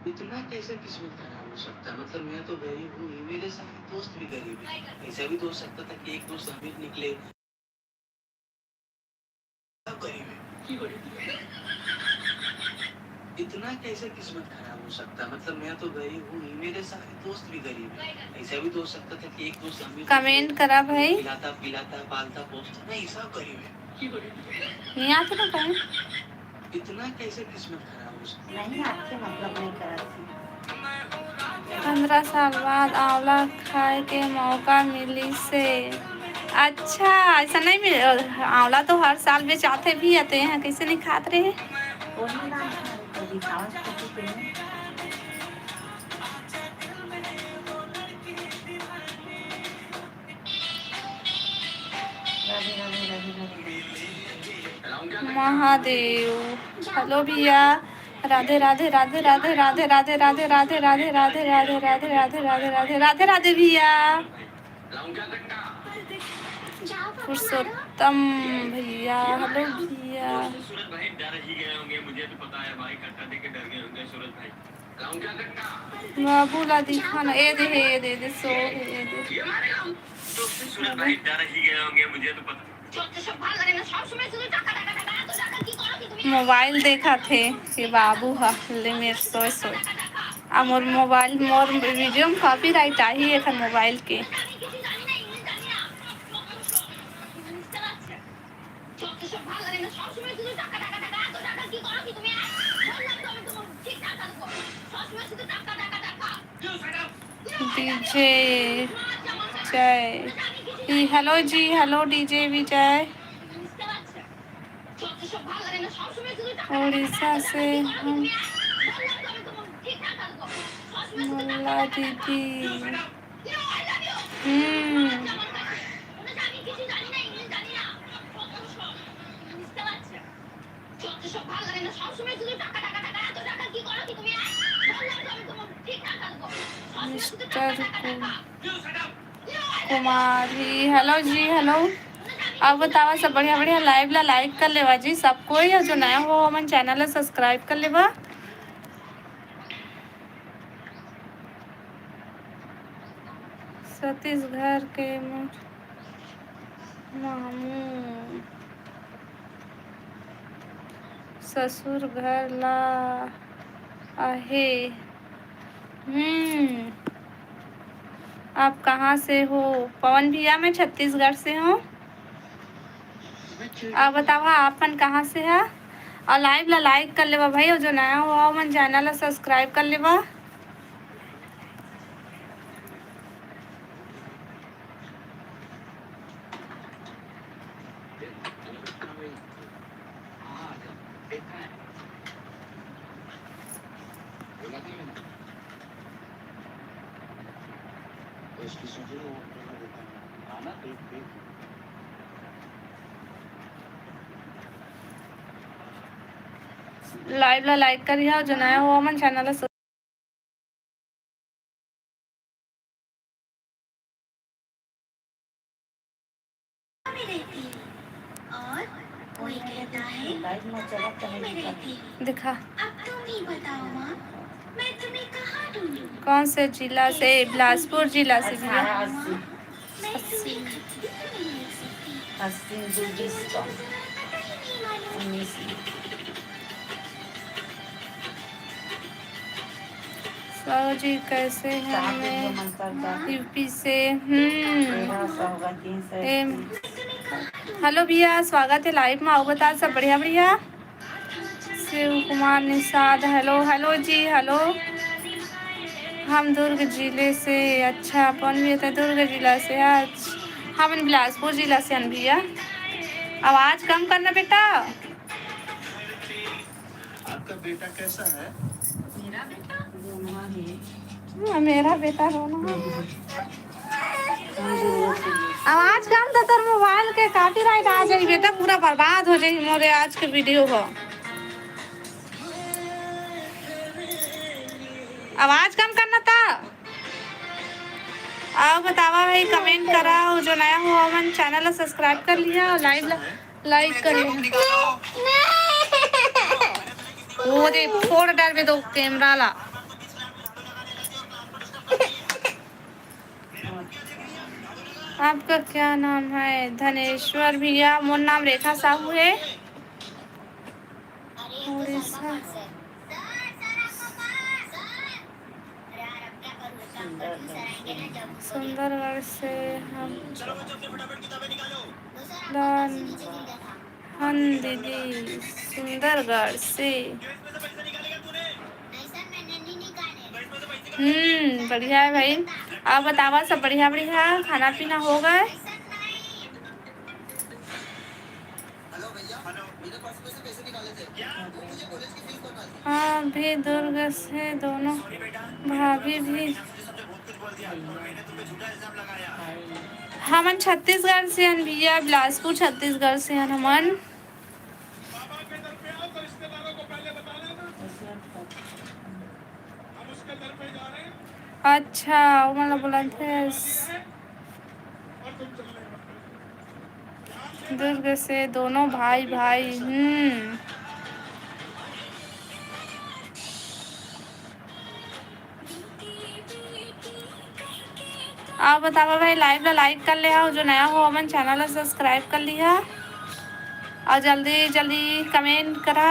इतना कैसे किस्मत खराब हो सकता है मतलब मैं तो गरीब हूँ ही मेरे सारे दोस्त भी गरीब है ऐसा भी तो हो सकता था कि एक दोस्त अमीर निकले सब गरीब है इतना कैसे किस्मत खराब हो सकता है मतलब मैं तो गरीब हूँ ही मेरे सारे दोस्त भी गरीब है ऐसा भी तो हो सकता था कि एक दोस्त अमीर कमेंट करा भाई खिलाता पिलाता पालता पोसता नहीं सब गरीब है नहीं आते ना कहीं इतना कैसे किस्मत खराब हो सकता नहीं आपके मतलब नहीं करती 15 साल बाद आंवला खाए के मौका मिली से अच्छा ऐसा नहीं मिले आंवला तो हर साल बेचाते भी आते हैं कैसे नहीं खाते रहे वही ना तो दिखावा करती पे राधे राधे राधे राधे महादेव हेलो भैया राधे राधे राधे राधे राधे राधे राधे राधे राधे राधे राधे राधे राधे राधे राधे राधे राधे भैया पुरुषोत्तम भैया हेलो भैया सूरज भाई डर ही गए होंगे मुझे तो पता है भाई कट्टा दे के डर गए होंगे सूरज भाई लाऊं क्या कट्टा बाबूला दिखाना ए दे सो ए दे ये मारे लाऊं तो सूरज भाई डर ही गए होंगे मुझे तो पता मोबाइल देखा थे कि बाबू हले मेरे सोए सोए आ मोर मोबाइल मोर वीडियो में कॉपीराइट आ ही है मोबाइल के डीजे जय हेलो जी हेलो डीजे विजय उड़ीसा से हम मुल्ला दीदी मिस्टर कुमारी हेलो जी हेलो अब बतावा सब बढ़िया बढ़िया लाइव ला लाइक कर लेवा जी सब कोई जो नया हो हमन चैनल ला सब्सक्राइब कर लेवा छत्तीसगढ़ के मामू ससुर घर ला आहे आप कहाँ से हो पवन भैया मैं छत्तीसगढ़ से हूँ आप बतावा आपन कहाँ से है और लाइव ला लाइक कर लेवा भाई और जो नया हुआ मन चैनल ला सब्सक्राइब कर लेवा लाइव ला लाइक करिए और जो नया हुआ मन चैनल ला कोई कहता है मेरे देवी। दिखा अब तुम ही बताओ माँ, मैं तुम्हें कहाँ ढूंढूं? कौन से जिला से? बिलासपुर जिला से भैया। मैं तुम्हें खत नहीं लिख सकती। मुझे पता ही नहीं मालूम। साहू जी कैसे हैं? मैं यूपी से। हेलो भैया, स्वागत है लाइव में। आओ बता, सब बढ़िया बढ़िया। शिव कुमार निषाद, हेलो हेलो जी, हेलो। हम दुर्ग जिले से। अच्छा, अपन भी था दुर्ग जिला से। आज हम बिलासपुर जिला से हैं भैया। आवाज़ कम करना बेटा। आपका बेटा कैसा है? मेरा बेटा मेरा बेटा रोना। आवाज कम था, तर मोबाइल के कॉपीराइट आ जाई बेटा, पूरा बर्बाद हो जाई मोरे आज के वीडियो हो। आवाज कम करना था। आओ बतावा भाई, कमेंट कराओ। जो नया हो मन चैनल सब्सक्राइब कर लिया और लाइक कर लिया। वो दे फोड़ डाल में दो कैमरा ला। आपका क्या नाम है? धनेश्वर भैया। मोर नाम रेखा साहू है, उड़ीसा। सुंदरगढ़ से। हम दीदी सुंदरगढ़ से। बढ़िया है भाई। आप बतावा, सब बढ़िया बढ़िया। खाना पीना हो गए? हाँ भी दुर्ग से दोनों भाभी भी। हमन छत्तीसगढ़ से हन भैया, बिलासपुर छत्तीसगढ़ से हन हमन। अच्छा, वो मतलब बोला थे दुर्ग से दोनों भाई भाई। आप बतावा भाई, लाइव ला लाइक कर ले हो। जो नया हो हमन चैनल सब्सक्राइब कर लिया और जल्दी जल्दी कमेंट करा।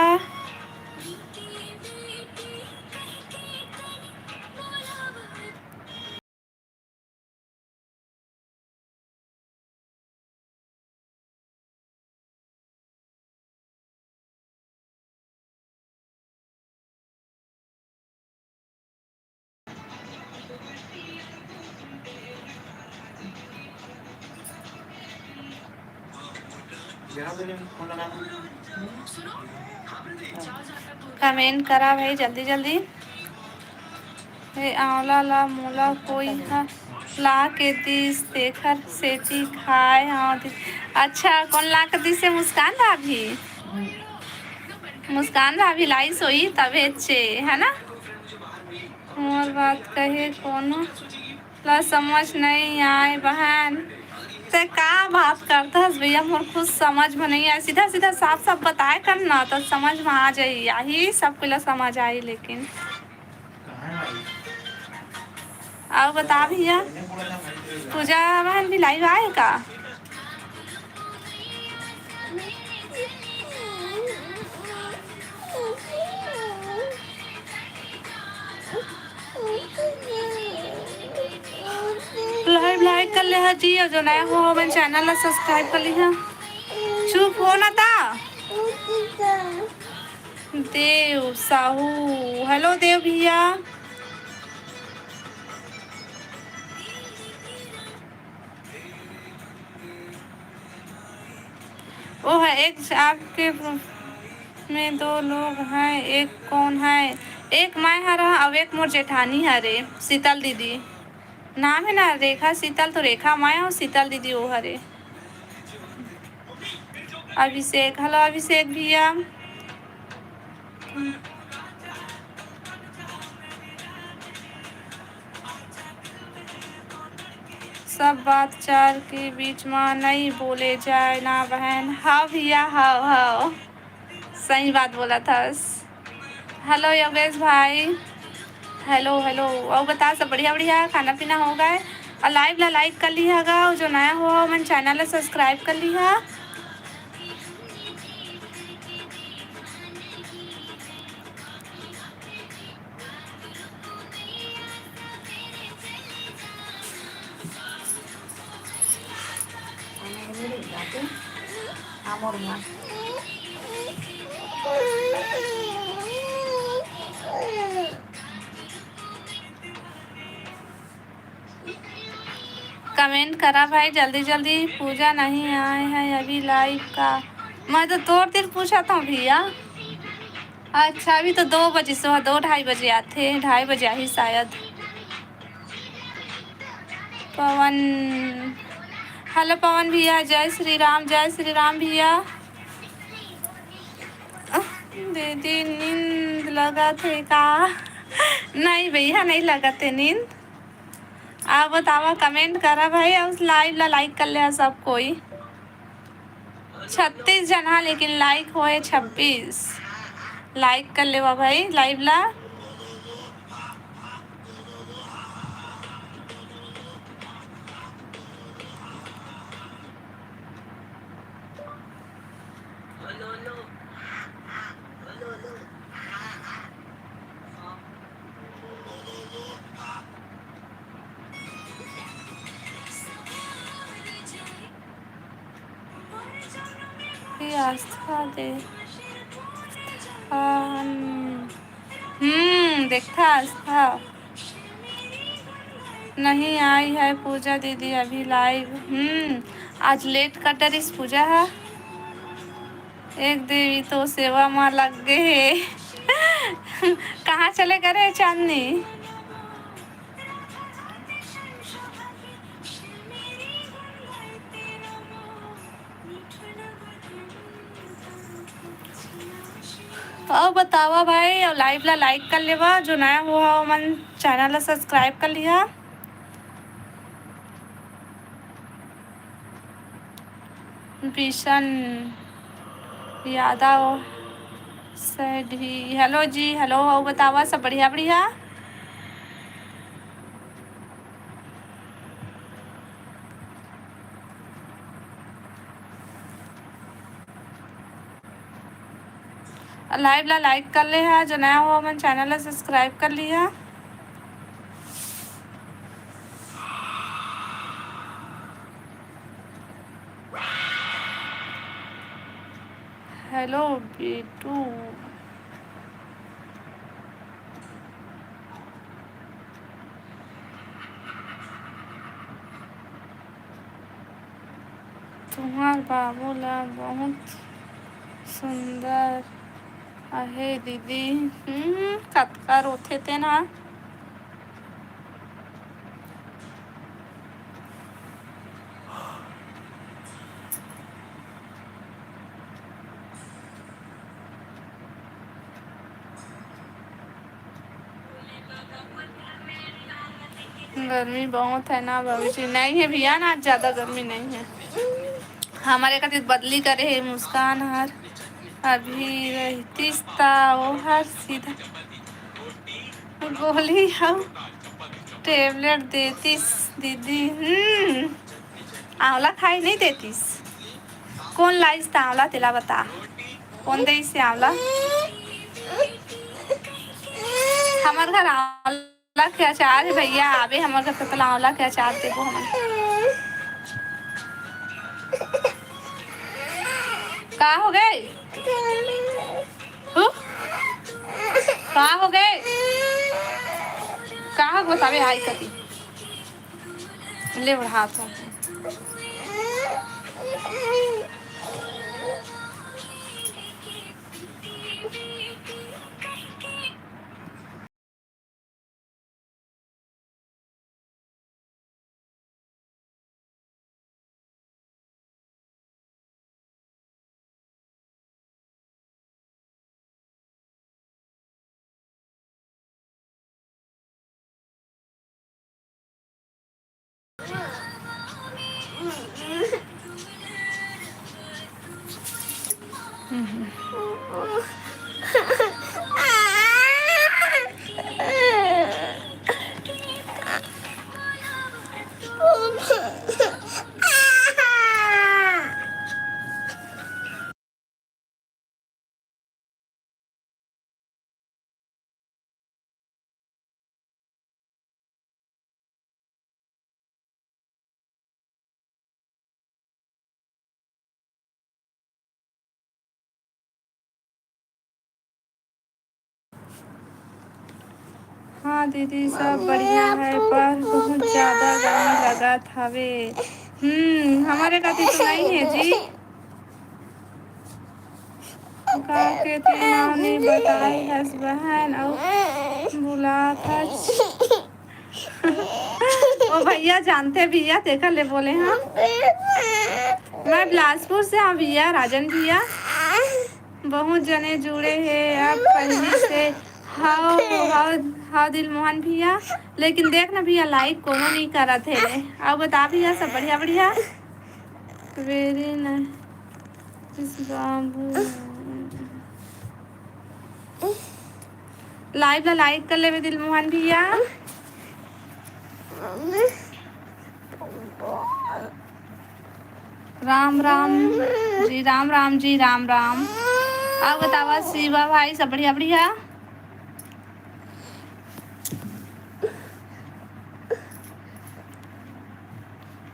कमेंट करा भाई जल्दी जल्दी। आंवला ला मोला कोई हा ला के दिस देखर सेती खाए। हाँ अच्छा, कौन ला के दिस से? मुस्कान भाभी। मुस्कान भाभी लाई सोई तबे चे, है ना? और बात कहे कोनो ला समझ नहीं आए बहन। ते का बात करता है भैया, मोर खुद समझ में नहीं आए। सीधा सीधा साफ साफ बताए करना तो समझ में आ जाए। यही सब कुछ समझ आई। लेकिन अब बता भैया, पूजा बहन भी लाइव आए का? लाइक कर ले जी, और जो नया हो मैंने चैनल ला सब्सक्राइब कर लिया। चुप हो ना था। देव साहू, हेलो देव भैया। वो है एक आपके में दो लोग हैं, एक कौन है? एक मैं हरा और एक मोर जेठानी हरे, शीतल दीदी। नाम है ना रेखा शीतल, तो रेखा मैं और शीतल दीदी वो हरे। अभिषेक, हेलो अभिषेक भैया। सब बात चार के बीच में नहीं बोले जाए ना बहन। हाँ भैया, हाँ हाँ, सही बात बोला था। हेलो योगेश भाई, हेलो हेलो। और बता, सब बढ़िया बढ़िया, खाना पीना हो गए? और लाइव ला लाइक कर ली हैगा, और जो नया हुआ मन चैनल ला सब्सक्राइब कर ली है। कमेंट करा भाई जल्दी जल्दी, पूजा नहीं आए हैं अभी लाइव का। मैं तो 2 दिन पूछा था भैया। अच्छा, अभी तो 2 बजे, सुबह 2-2:30 बजे आते, 2:30 बजे आई शायद। पवन, हेलो पवन भैया, जय श्री राम, जय श्री राम भैया। दीदी नींद लगा थे का? नहीं भैया, नहीं लगा थे नींद। आप बतावा, कमेंट करा भाई, और लाइव ला लाइक कर ले सब कोई। 36 जना, लेकिन लाइक होए 26। लाइक कर ले भाई लाइव ला। आस्था दे, देखा आस्था नहीं आई है पूजा दीदी अभी लाइव। आज लेट कटर इस पूजा है। एक देवी तो सेवा में लग गए। कहाँ चले गए चांदनी? और बतावा भाई, और लाइव ला लाइक कर लेवा, जो नया हुआ हो मन चैनल ला सब्सक्राइब कर लिया। भीषण यादव सैडी, हेलो जी, हेलो। और बतावा, सब बढ़िया बढ़िया? लाइव ला लाइक कर ले है, जो नया हुआ मन चैनल ला सब्सक्राइब कर लिया। हेलो बेटू, तुम्हार बाबू ला बहुत सुंदर आहे दीदी। कतका रोथे थे ना। गर्मी बहुत है ना भविष्य? नहीं है भैया ना, आज ज़्यादा गर्मी नहीं है। हमारे खातिर बदली करे है मुस्कान हर, अभी रहतीस ता वो हर सीधा गोली हम टेबलेट देतीस दीदी। आंवला खाई नहीं देतीस? कौन लाइस था आंवला, तेला बता, कौन दे से आंवला? हमारे घर आंवला के अचार है भैया, अबे हमारे घर तो आंवला के अचार देखो हम। कहाँ हो गए? कहाँ हो गए? कहाँ बतावे आई कती ले हाथ में। हाँ दीदी सब बढ़िया है पर बहुत ज़्यादा गर्मी लगा थावे। हमारे कति तो नहीं है जी। का के तीनों ने बताई हस बहन और बुला था। ओ भैया जानते भैया देखा ले बोले हाँ। मैं बिलासपुर से हाँ भैया राजन भैया। बहुत जने जुड़े हैं अब पहले से। हाउ हाउ हाउ दिल मोहन भैया। लेकिन देख ना भैया लाइक कोनो नहीं करा थे। अब बता भैया सब बढ़िया बढ़िया। वेरी नाइस बाबू। लाइव ला लाइक कर ले दिल मोहन भैया। राम राम जी राम राम जी राम राम। अब बतावा शिवा भाई सब बढ़िया बढ़िया।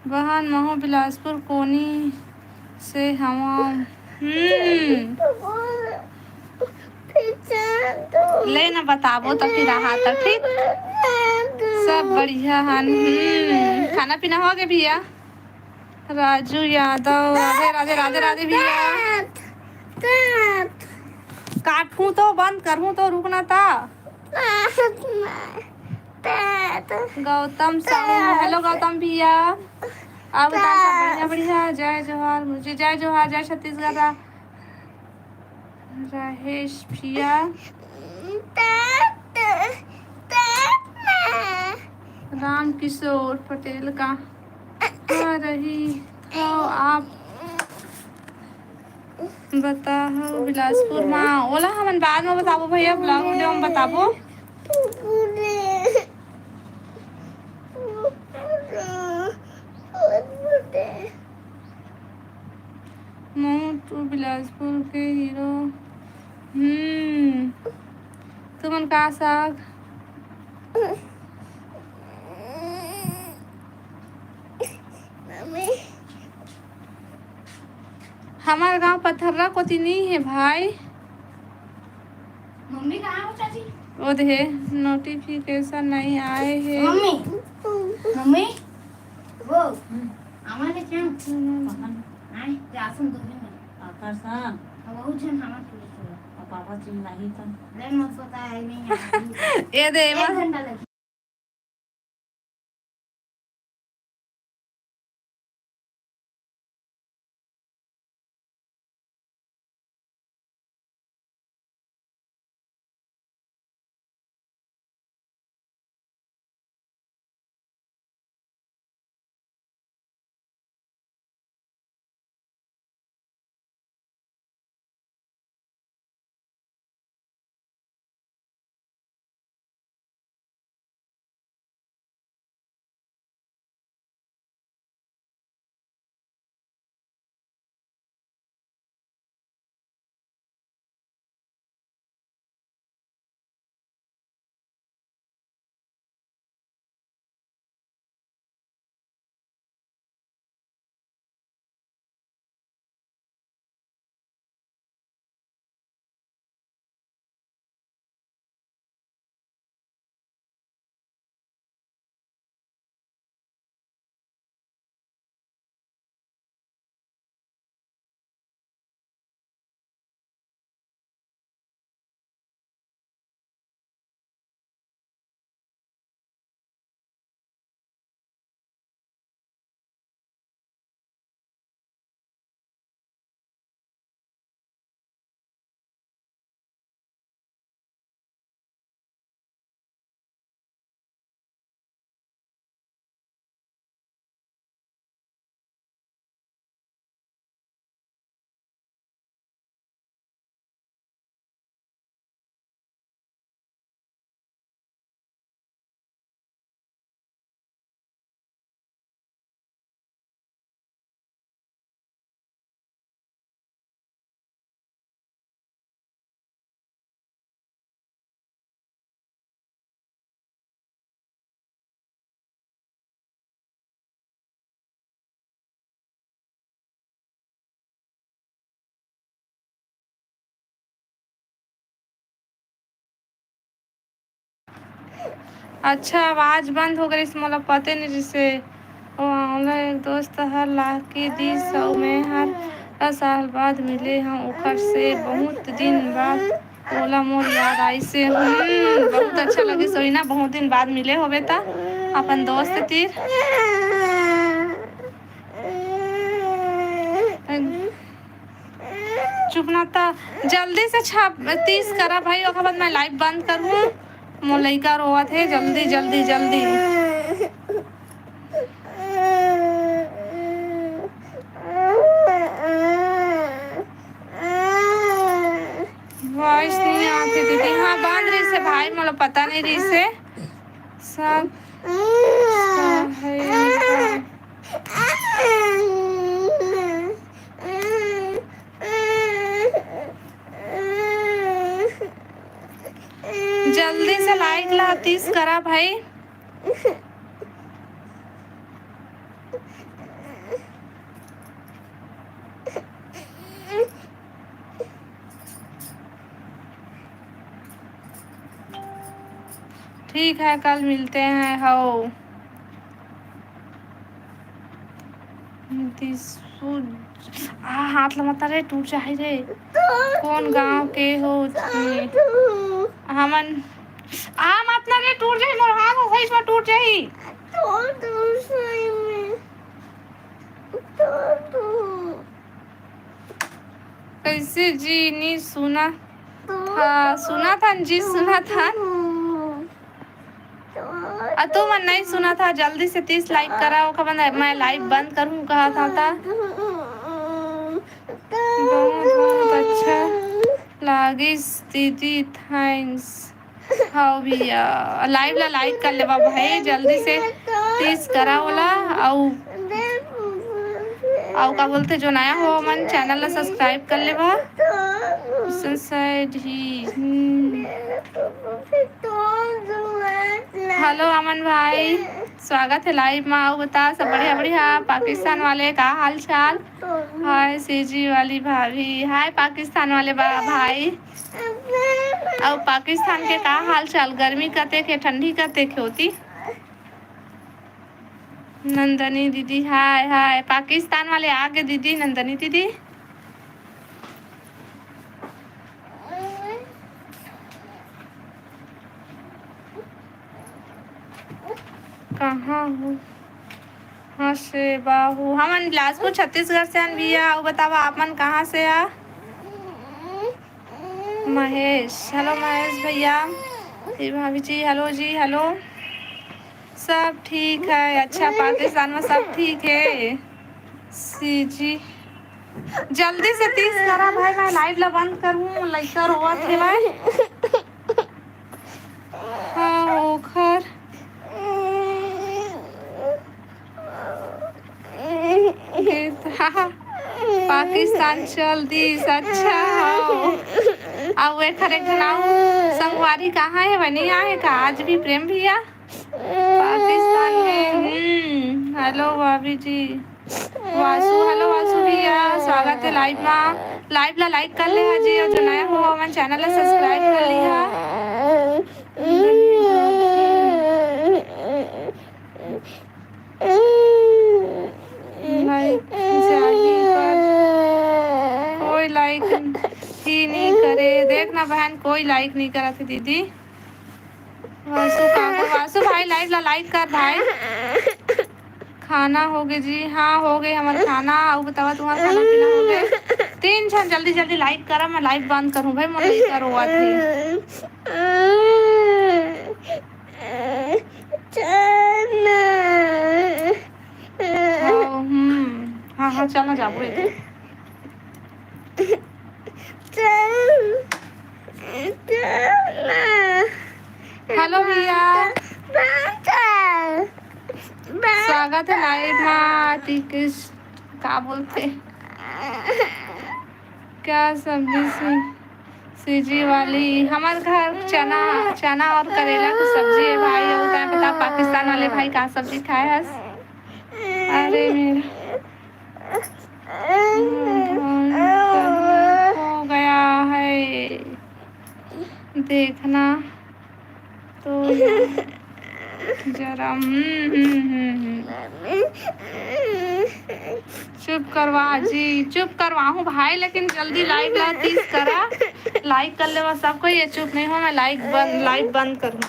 बहन महू बिलासपुर कोनी से हम ले ना बताबो तो फिर रहा था ठीक। सब बढ़िया हन। खाना पीना हो गया भैया। राजू यादव राधे राधे राधे राधे भैया। काटूं तो बंद करूं तो रुकना था। गौतम साहू हेलो गौतम भैया। अब बता सब बढ़िया बढ़िया। जय जोहार मुझे जय जोहार जय छत्तीसगढ़। राहेश भैया। राम किशोर पटेल का आ रही हो आप बताओ बिलासपुर माँ ओला हमन बाद में बताबो भैया ब्लॉग वीडियो में बताबो। मोटू बिलासपुर के हीरो। तुमन का साग हमारे गांव पथर्रा कोती नहीं है भाई। मम्मी कहाँ हो चाची? वो दे नोटिफिकेशन नहीं आए हैं। मम्मी मम्मी वो हमारे क्या आए जासन दो दिन आकर्षण बहुत जन हमारे पुलिस पापा चीज नहीं था लेकिन मत पता है नहीं ये दे 1 घंटा लगे। अच्छा आवाज बंद हो गई इस मला पते नहीं जिसे वो आंवला एक दोस्त हर लाख की दी सौ में हर साल बाद मिले हम ओखर से बहुत दिन बाद ओला मोर याद आई से बहुत अच्छा लगे सोई ना बहुत दिन बाद मिले होवे ता अपन दोस्त तीर चुप ना था जल्दी से छाप 30 करा भाई ओकर बाद मैं लाइव बंद करूँ मोर लइका रोवत है जल्दी जल्दी जल्दी वॉइस नहीं आती दीदी हाँ बांध रही से भाई मोला पता नहीं रही से सब है जल्दी से लाइक ला 30 करा भाई ठीक है कल मिलते हैं हो हाथ लमता रे टूट जाए रे कौन गांव के हो हमन मत ना रे टूट जाए मोर हाथ हो सही में टूट जाई कैसे जी नहीं सुना था जी सुना था तो मैं नहीं सुना था जल्दी से 30 लाइक कराओ खबर मैं लाइव बंद करूँ कहा था बहुत अच्छा लागी दीदी थैंक्स हाँ भैया लाइव ला लाइक कर लेवा भाई जल्दी से 30 कराओ ला आओ का बोलते जो नया हो मन चैनल ला सब्सक्राइब कर लेवा हेलो अमन भाई स्वागत है लाइव में आओ बता सब बढ़िया बढ़िया पाकिस्तान वाले का हाल चाल हाय सीजी वाली भाभी हाय पाकिस्तान वाले भाई और पाकिस्तान के का हाल चाल गर्मी कते के ठंडी कते के होती नंदनी दीदी हाय हाय पाकिस्तान वाले आगे दीदी नंदनी दीदी कहाँ हो हाँ से बाहू हम बिलासपुर छत्तीसगढ़ से भैया और बतावा आप मन कहाँ से आ महेश हेलो महेश भैया भाभी जी हेलो सब ठीक है अच्छा पाकिस्तान में सब ठीक है सी जी जल्दी से 30 करा भाई मैं लाइव ला बंद करूँ लइका रोवत है भाई हाँ ओखर पाकिस्तान चल दी अच्छा हो वे खरे नाउ संगवारी कहाँ है बनी है का आज भी प्रेम भैया पाकिस्तान में हेलो भाभी जी हेलो वासु भैया स्वागत है लाइव में लाइव ला लाइक कर ले जी और जो नया हो हमारे चैनल ला सब्सक्राइब कर लिया लाइक कोई लाइक ही नहीं करे देखना बहन कोई लाइक नहीं करा थी दीदी वासु भाई लाइव ला लाइक कर भाई खाना हो गए जी हाँ हो गए हमारा खाना और बतावा तुम्हारा खाना पीना हो गए 3 क्षण जल्दी जल्दी लाइक करा मैं लाइव बंद करूँ भाई मैं लाइक करो हाँ हाँ चलना जाओ हेलो भैया स्वागत है लाइव में क्या बोलते क्या सब्जी सीजी वाली हमारे घर चना और करेला की सब्जी है भाई होता है पता पाकिस्तान वाले भाई का सब्जी खाए है अरे मेरा हो गया है देखना तो जरा चुप करवा जी, चुप करवाऊँ भाई, लेकिन जल्दी लाइव ला 30 करा, लाइक कर ले बस सबको। ये चुप नहीं हो, मैं लाइव बंद करूँ।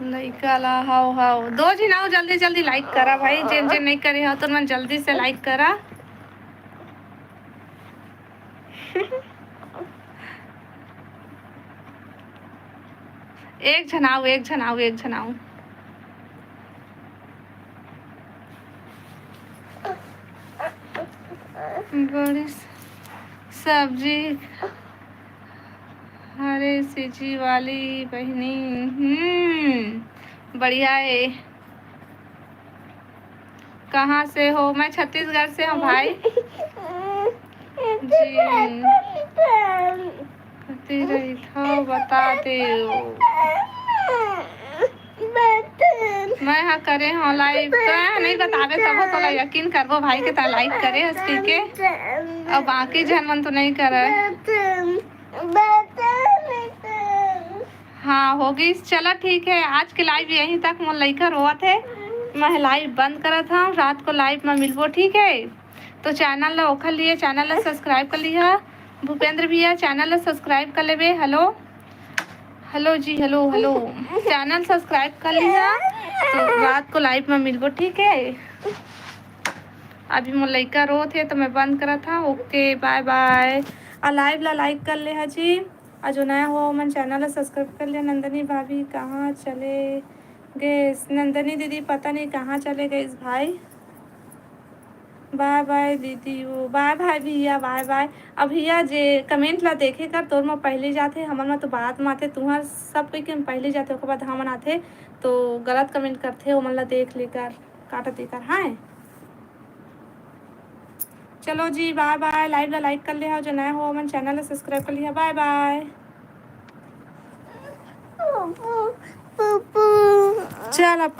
लइका ला हाउ दो जी ना, जल्दी जल्दी लाइक करा भाई, जिन जिन नहीं करे हो तो मैं जल्दी से लाइक करा। एक झनाऊ बड़ी सब्जी हरे सिजी वाली बहनी, बढ़िया है। कहाँ से हो? मैं छत्तीसगढ़ से हूँ भाई जी। करती रही था बताते हो, मैं हाँ करे हाँ लाइव तो नहीं बतावे तब तो यकीन करबो भाई के ता लाइक करे हंस के, और बाकी जनमन तो नहीं करे। हाँ होगी, चलो ठीक है, आज के लाइव यहीं तक। मोर लइका रोआ थे, मैं लाइव बंद करा था, रात को लाइव में मिलबो ठीक है। तो चैनल ला ओखर लिए, चैनल ला सब्सक्राइब कर लिया। भूपेंद्र भैया चैनल ला सब्सक्राइब कर लेबे। हेलो जी, हेलो चैनल सब्सक्राइब कर लिया, तो रात को लाइव में मिलबो ठीक है। अभी मोर लइका रो थे तो मैं बंद करा था। Okay bye bye. लाइव ला लाइक कर ले जी, और जो नया हो मन चैनल ला सब्सक्राइब कर लिया। नंदनी भाभी कहाँ चले गए? नंदनी दीदी पता नहीं कहाँ चले गए इस भाई। बाय बाय दीदी, वो बाय बाय भैया, बाय बाय। अब भैया जे कमेंट ला देखे कर, तोर में पहले जाते, हमन में तो बाद में आते। तुम्हार सब कोई के पहले जाते, ओकर बाद हमन आते, तो गलत कमेंट करते, ओमन ला देख लेकर काटा देकर। हाँ चलो जी बाय बाय। लाइव ला लाइक कर लिया, जो नया हो मन चैनल ला सब्सक्राइब कर लिया। Bye bye. चल अब